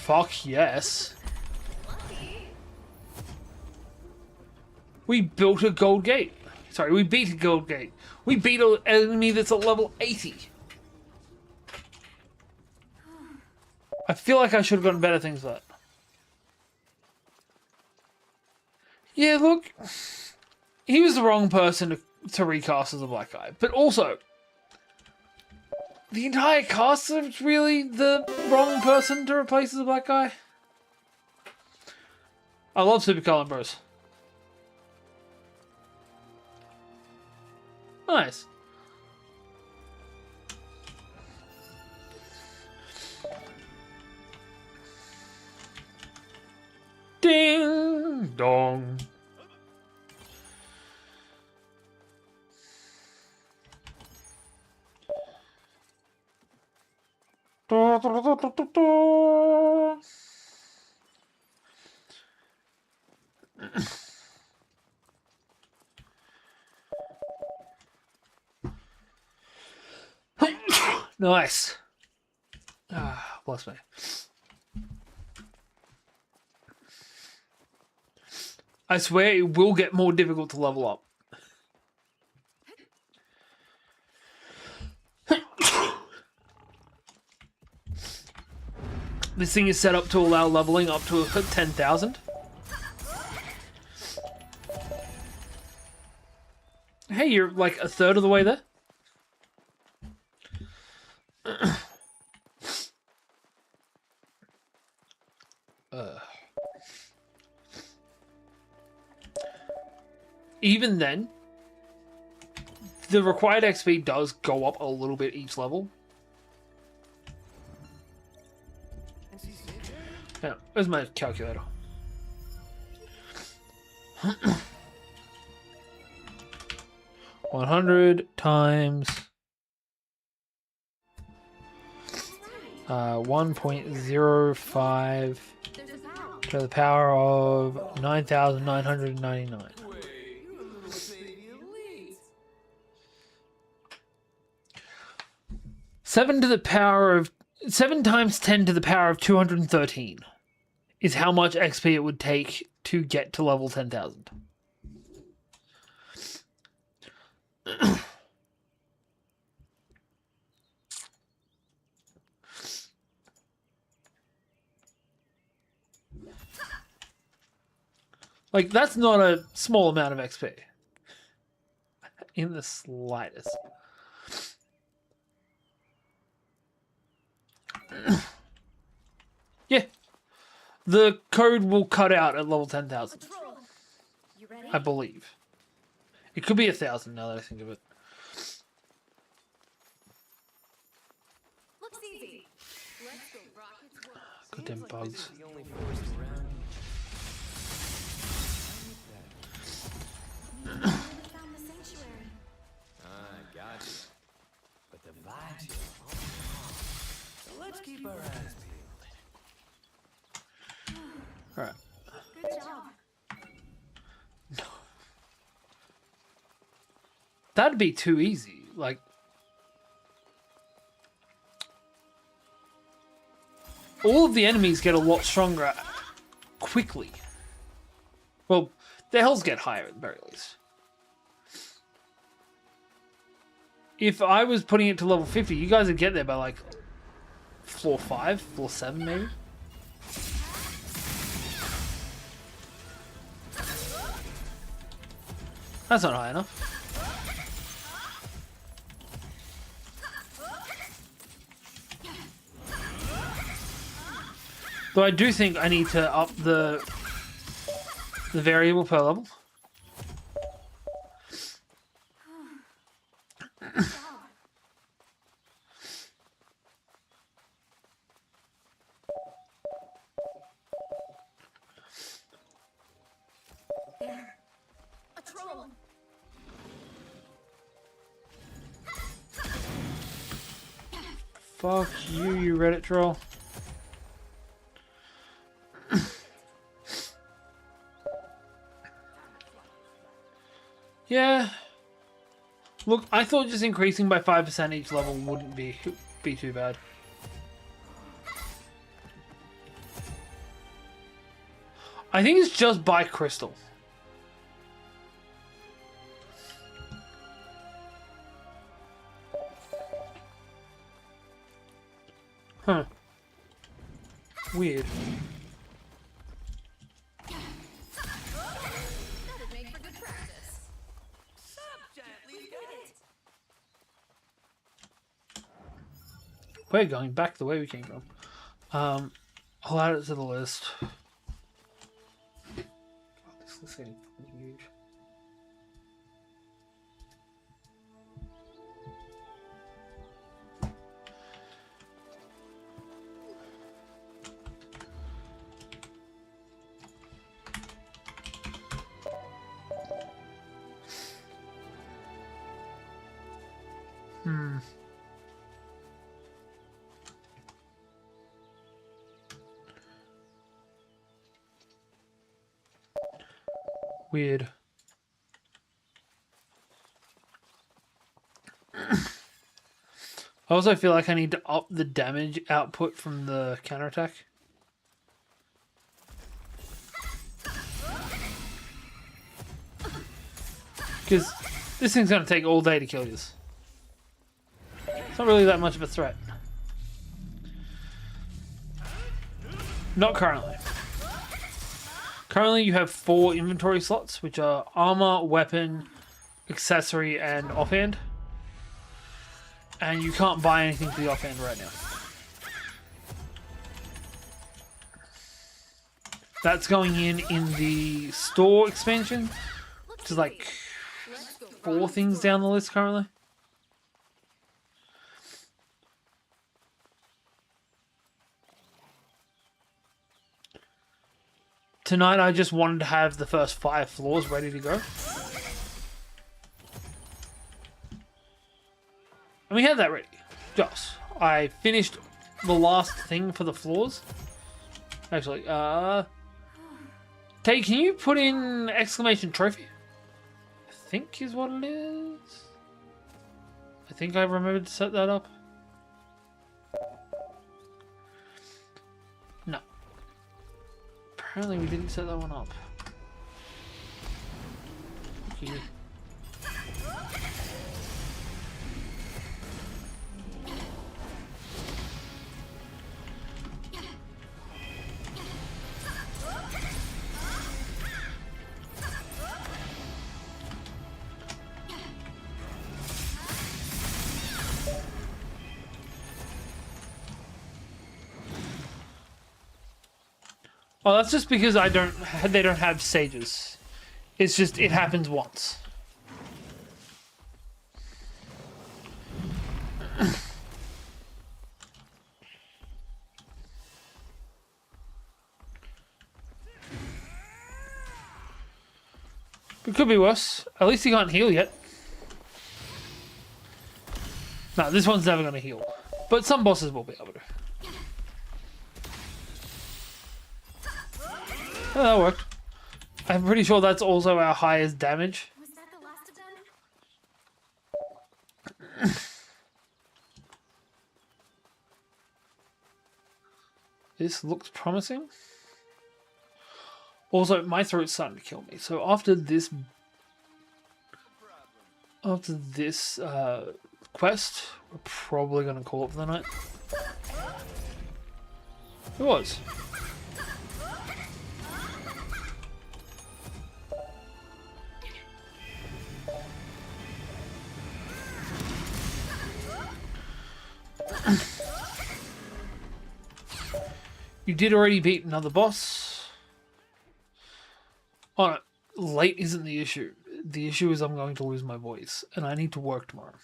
Fuck yes. We built a gold gate. Sorry, we beat a gold gate. We beat an enemy that's at level 80. I feel like I should have gotten better things for that. Yeah, look, he was the wrong person to recast as a black guy. But also, the entire cast is really the wrong person to replace as a black guy. I love Supercolor Bros. Nice. Ding dong. Da, da, da, da, da, da. Nice. Ah, bless me. I swear it will get more difficult to level up. This thing is set up to allow leveling up to 10,000. Hey, you're like a third of the way there. Even then, the required XP does go up a little bit each level. Yeah, where's my calculator? $100 times 1.05 to the power of 9,999. 7 times 10 to the power of 213 is how much XP it would take to get to level 10,000. Like, that's not a small amount of XP. In the slightest. Yeah. The code will cut out at level 10,000. You ready? I believe. It could be 1,000 now that I think of it. Looks easy. Let's go rockets world. Goddamn bugs. The only forest around. We found the sanctuary. Gotcha. But the vibes here are all wrong. So let's keep our eyes peeled. Alright. Good job. That'd be too easy. Like, all of the enemies get a lot stronger quickly. Well, their health get higher at the very least. If I was putting it to level 50, you guys would get there by like floor 5, floor 7 maybe. That's not high enough. Though I do think I need to up the variable per level. There. A troll. Fuck you, you Reddit troll. Yeah. Look, I thought just increasing by 5% each level wouldn't be too bad. I think it's just by crystal. Huh. Weird. That'd make for good practice. these guys? We're going back the way we came from. I'll add it to the list. God, this list is getting fucking huge. Weird. I also feel like I need to up the damage output from the counterattack. Because this thing's going to take all day to kill you. It's not really that much of a threat. Not currently. Currently you have 4 inventory slots, which are armor, weapon, accessory, and offhand. And you can't buy anything for the offhand right now. That's going in the store expansion, which is like 4 things down the list currently. Tonight I just wanted to have the first 5 floors ready to go. And we had that ready. Just, I finished the last thing for the floors. Actually, Tay, can you put in exclamation trophy? I think is what it is. I think I remembered to set that up. No. Apparently we didn't set that one up. Okay. Oh, that's just because they don't have sages. It's just, it happens once. It could be worse. At least he can't heal yet. No, this one's never going to heal. But some bosses will be able to. Oh, that worked. I'm pretty sure that's also our highest damage. Was that the last of them? This looks promising. Also, my throat's starting to kill me. So after this quest, we're probably going to call it for the night. It was. You did already beat another boss. Oh, no, late isn't the issue. The issue is I'm going to lose my voice, and I need to work tomorrow.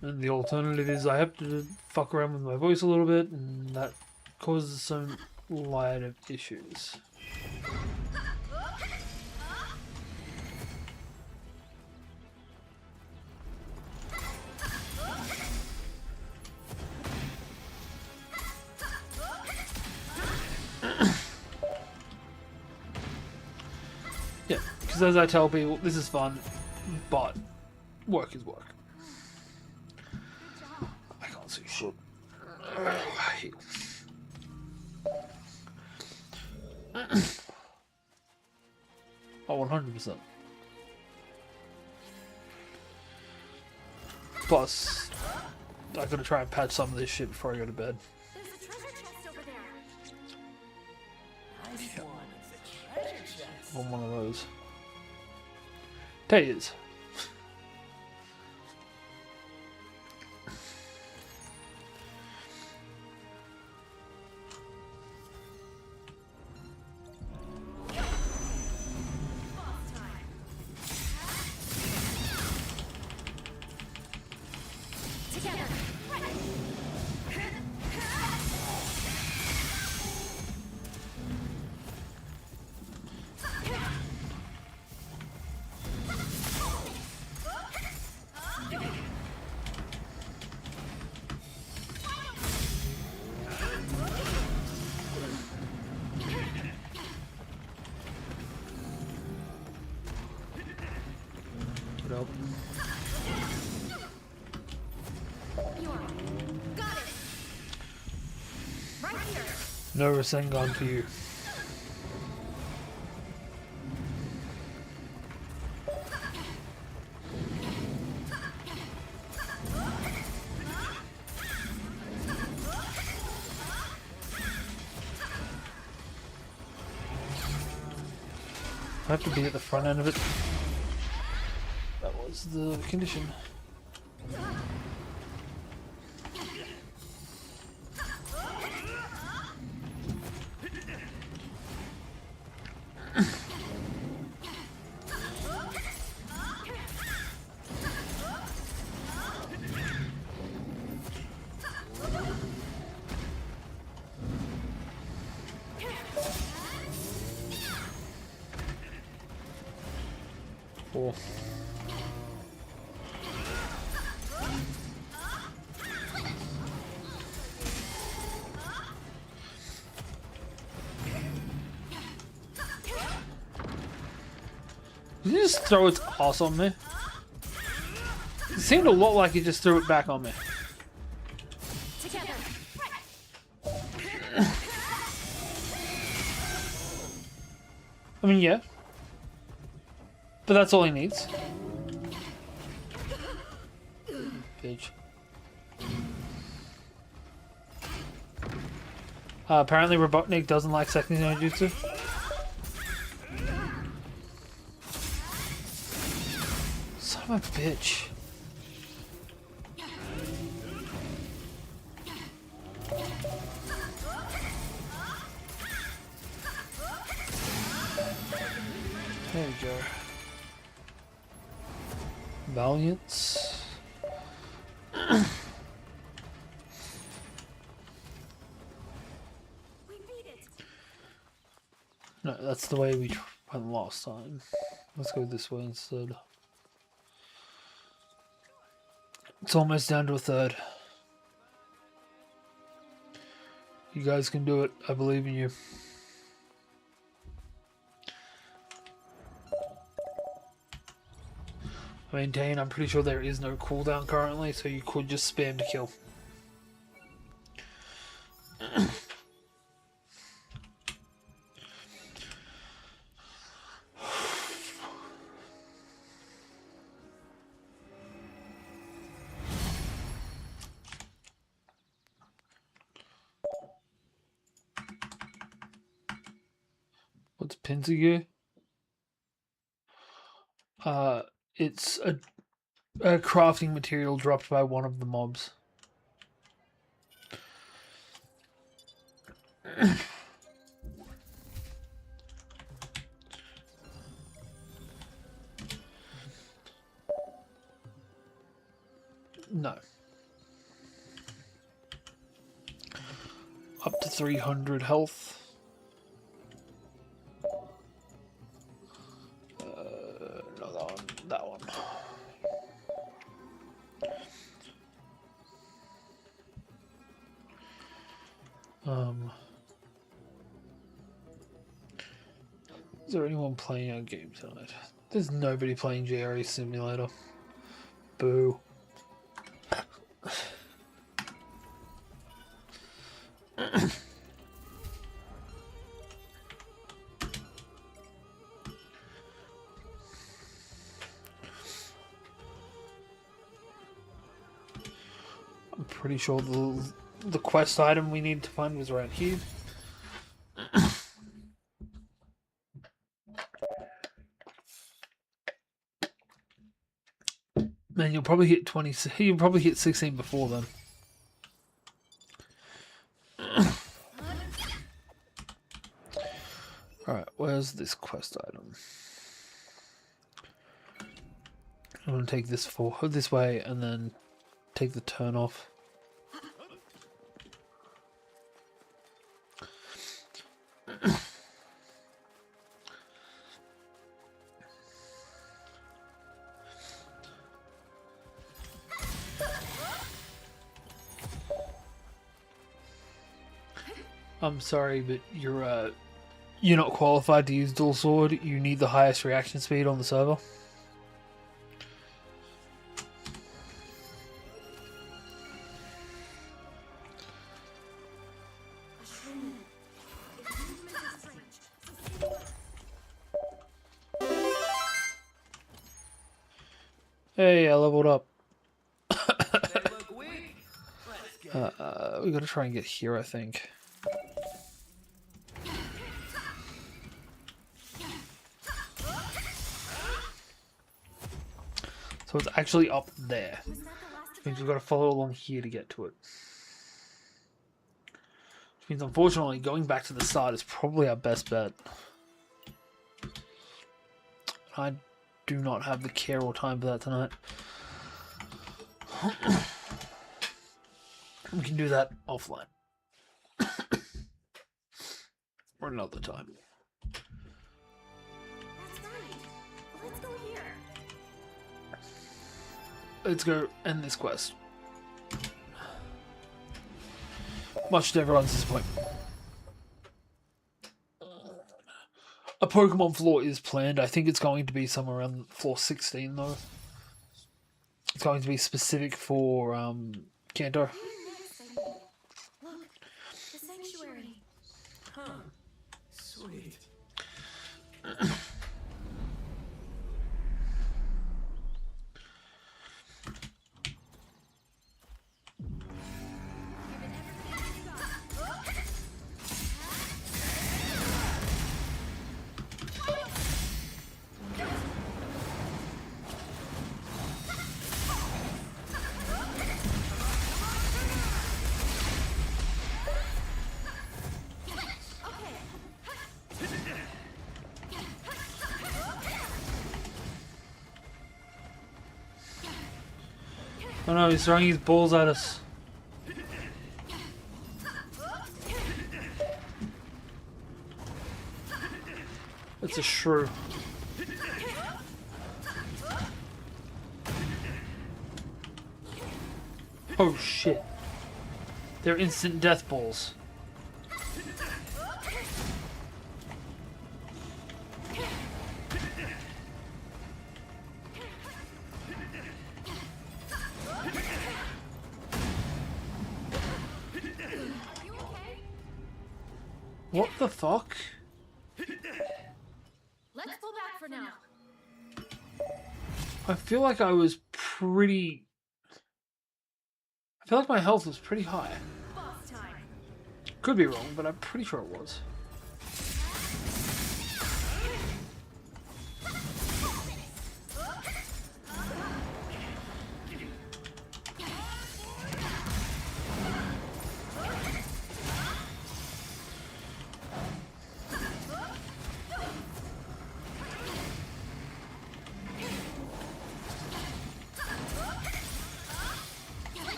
And the alternative is I have to fuck around with my voice a little bit, and that causes some light of issues. Yeah, because as I tell people, this is fun, but work is work. I can't see shit. Oh, 100%. Plus, I gotta try and patch some of this shit before I go to bed. There's a treasure chest over there. Nice one. It's a treasure chest. On one of those. Potatoes. Nope. Got it. Right here. No Rasengan for you. I have to be at the front end of it. That was the condition. Cool. Did you just throw its ass on me? It seemed a lot like it just threw it back on me. Together. I mean, yeah. But that's all he needs. Bitch. Apparently Robotnik doesn't like second no jutsu. Son of a bitch. There we go. Valiance. We beat it. No, that's the way we went last time. Let's go this way instead. It's almost down to a third. You guys can do it. I believe in you. Maintain, I'm pretty sure there is no cooldown currently, so you could just spam to kill. What's Pinzagear? It's a crafting material dropped by one of the mobs. No. Up to 300 health. No, that one. That one. Is there anyone playing our game tonight? There's nobody playing GRE Simulator. Boo. I'm pretty sure the quest item we need to find was around here. Man, you'll probably hit 20. You'll probably hit 16 before then. Alright, where's this quest item? I'm gonna take this way and then take the turn off. I'm sorry, but you're not qualified to use dual sword. You need the highest reaction speed on the server. Hey, I leveled up. We gotta try and get here, I think. So it's actually up there. Which means we've got to follow along here to get to it. Which means, unfortunately, going back to the start is probably our best bet. I do not have the care or time for that tonight. We can do that offline. Or another time. That's right. Let's go here. Let's go end this quest. Much to everyone's disappointment. A Pokemon floor is planned. I think it's going to be somewhere around floor 16 though. It's going to be specific for Kanto. Look, the sanctuary. Huh. Sweet. Oh no, he's throwing his balls at us. It's a shrew. Oh shit. They're instant death balls. What the fuck? Let's go back for now. I feel like I was pretty... I feel like my health was pretty high. Boss time. Could be wrong, but I'm pretty sure it was.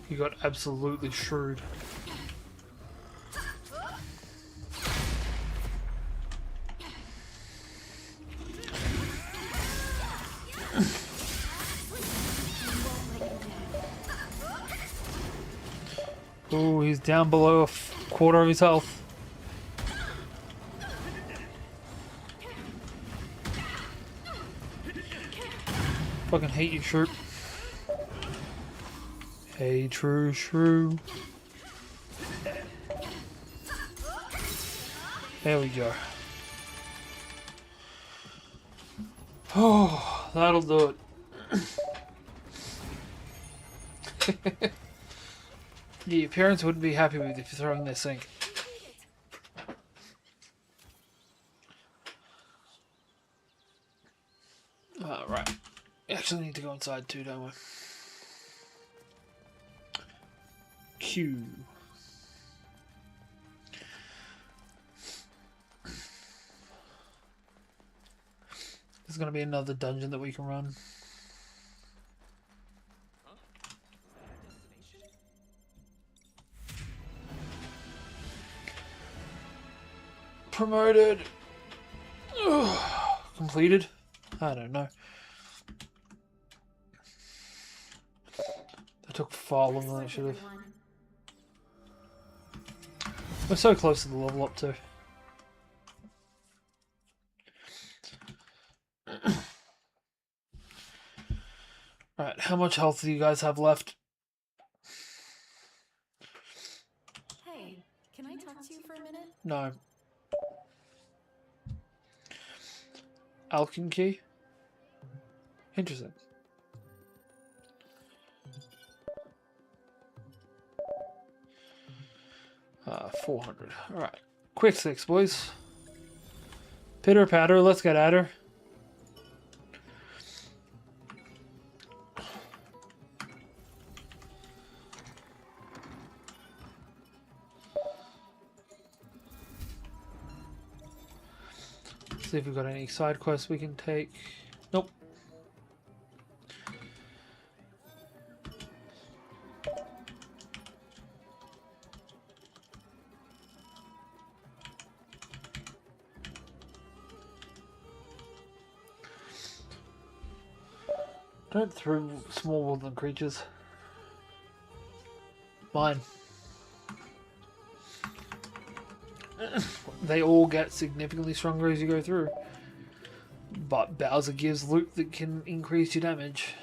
You got absolutely shrewd. Oh, he's down below a quarter of his health. Fucking hate you, Shrew. Hey, true shrew. There we go. Oh, that'll do it. Yeah, your parents wouldn't be happy with you if you're throwing their sink. Right. Actually need to go inside too, don't we? Q. There's gonna be another dungeon that we can run. Promoted. Ugh. Completed. I don't know. That took far longer than it should have. We're so close to the level up too. Alright, how much health do you guys have left? Hey, can I talk to you for a minute? No. Alkin key? Interesting. Uh, 400. Alright. Quick 6, boys. Pitter patter, let's get at her. See if we've got any side quests we can take. Nope. Don't throw small woodland creatures. Mine. They all get significantly stronger as you go through. But Bowser gives loot that can increase your damage.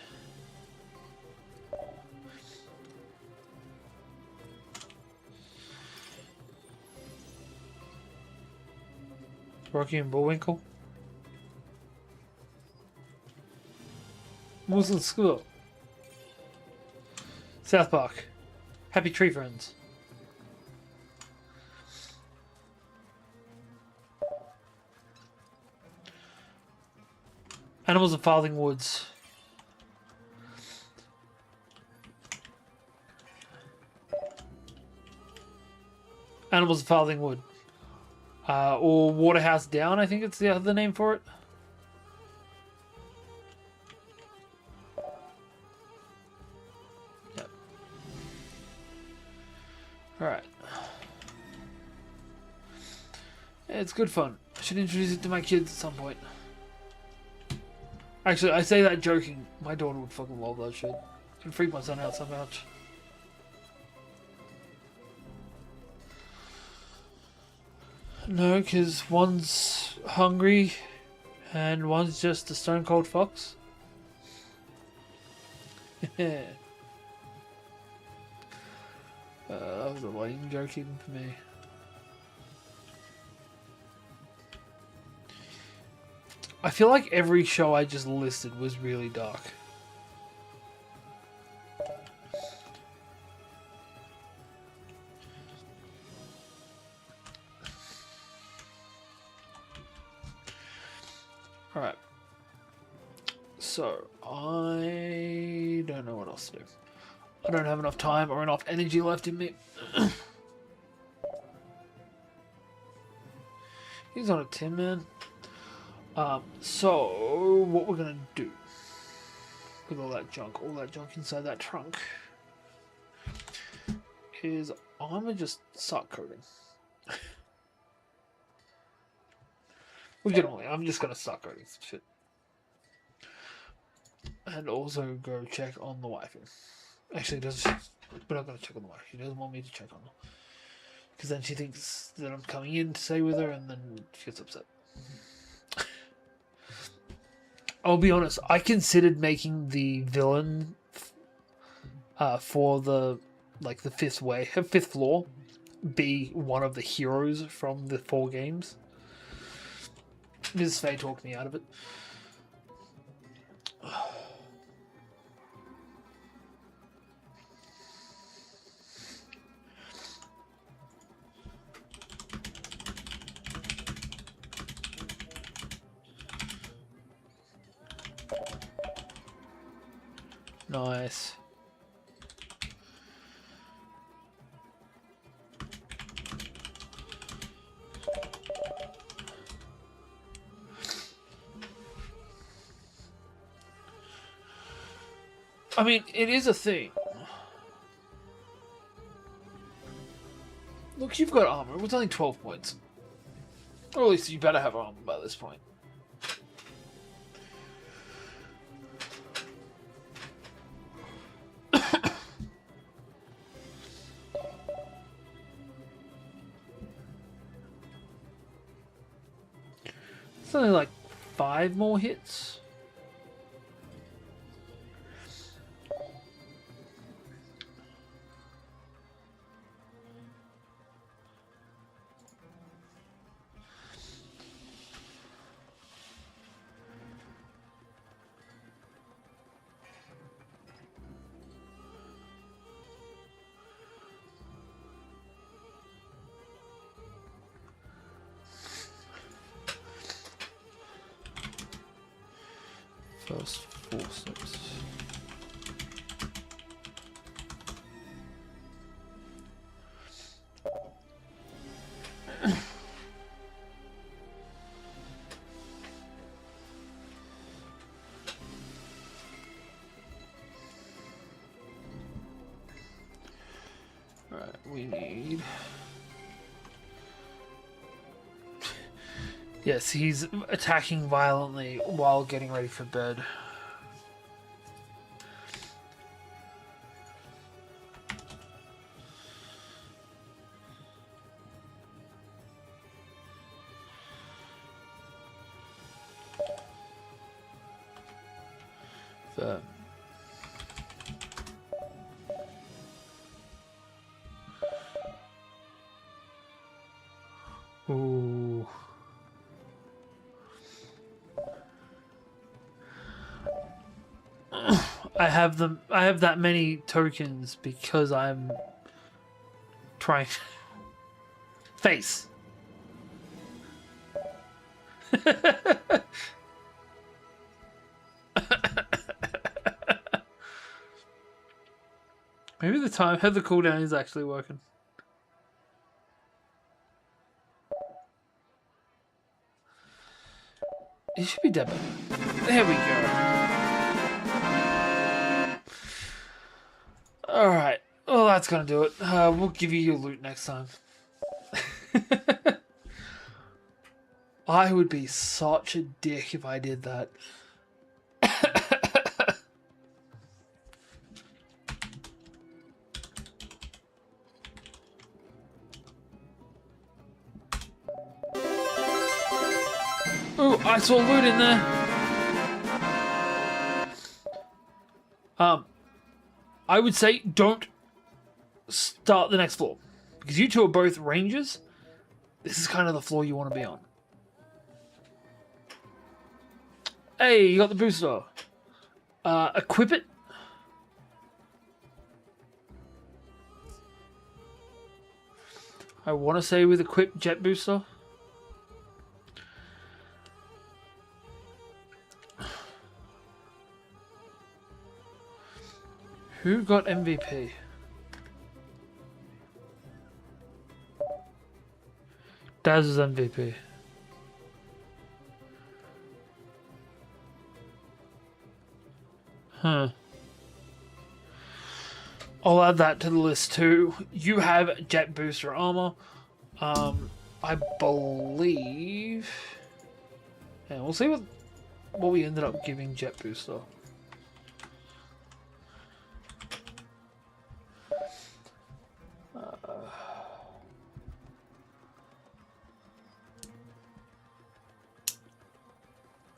Rocky and Bullwinkle. Muslim School. South Park. Happy Tree Friends. Animals of Farthing Woods. Animals of Farthing Wood. Or Waterhouse Down, I think it's the other name for it. Yep. Alright. Yeah, it's good fun. I should introduce it to my kids at some point. Actually, I say that joking. My daughter would fucking love that shit. It would freak my son out so much. No, because one's hungry and one's just a stone cold fox. That was a lame joke even for me. I feel like every show I just listed was really dark. Alright. So, I don't know what else to do. I don't have enough time or enough energy left in me. He's on a tin man. So what we're gonna do with all that junk inside that trunk is I'm gonna just start coding. Legitimately, I'm just gonna start coding some shit. And also go check on the wifey. Actually, we're not gonna check on the wife. She doesn't want me to check on her. Because then she thinks that I'm coming in to stay with her and then she gets upset. I'll be honest, I considered making the villain for the fifth floor be one of the heroes from the 4 games. Ms. Faye talked me out of it. Nice. I mean, it is a thing. Look, you've got armor. It was only 12 points. Or at least you better have armor by this point. It's only like 5 more hits. First 4 steps. Right, we need... Yes, he's attacking violently while getting ready for bed. Fair. Ooh. I have that many tokens because I'm trying face. Maybe the cooldown is actually working. He should be dead. There we go. Alright. Well, that's gonna do it. We'll give you your loot next time. I would be such a dick if I did that. Ooh, I saw loot in there. I would say don't start the next floor. Because you two are both rangers. This is kind of the floor you want to be on. Hey, you got the booster. Equip it. I want to say with equip jet booster. Who got MVP? Daz is MVP. Huh. I'll add that to the list too. You have jet booster armor. I believe. Yeah, we'll see what we ended up giving jet booster.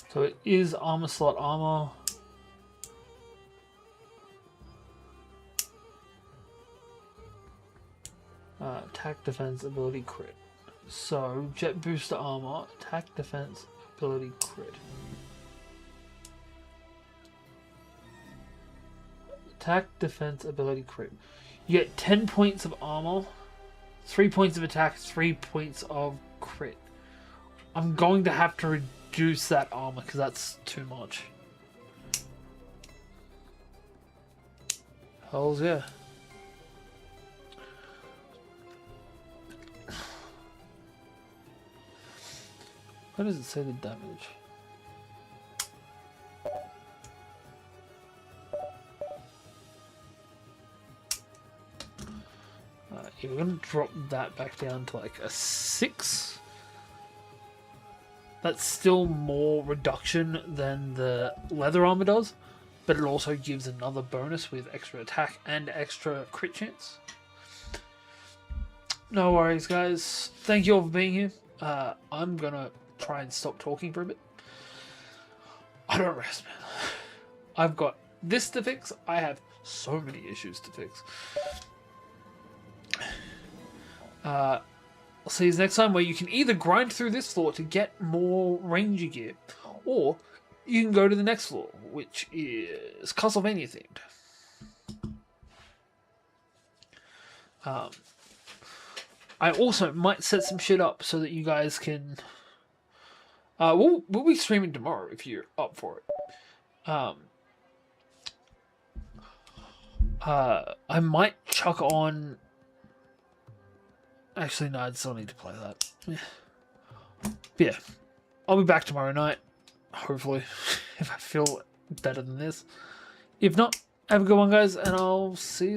So it is armor slot armor. Attack defense ability crit. So jet booster armor, attack defense ability crit. Attack defense ability crit. You get 10 points of armor, 3 points of attack, 3 points of crit. I'm going to have to reduce that armor because that's too much. Hells yeah. Why does it say the damage? Yeah, we're going to drop that back down to like a 6. That's still more reduction than the leather armor does, but it also gives another bonus with extra attack and extra crit chance. No worries, guys. Thank you all for being here. I'm going to try and stop talking for a bit. I don't rest, man. I've got this to fix. I have so many issues to fix. I'll see you next time, where you can either grind through this floor to get more ranger gear, or you can go to the next floor, which is Castlevania themed. I also might set some shit up so that you guys can... we'll be streaming tomorrow if you're up for it. I might chuck on... Actually, no, I still need to play that. Yeah. I'll be back tomorrow night, hopefully, if I feel better than this. If not, have a good one, guys, and I'll see you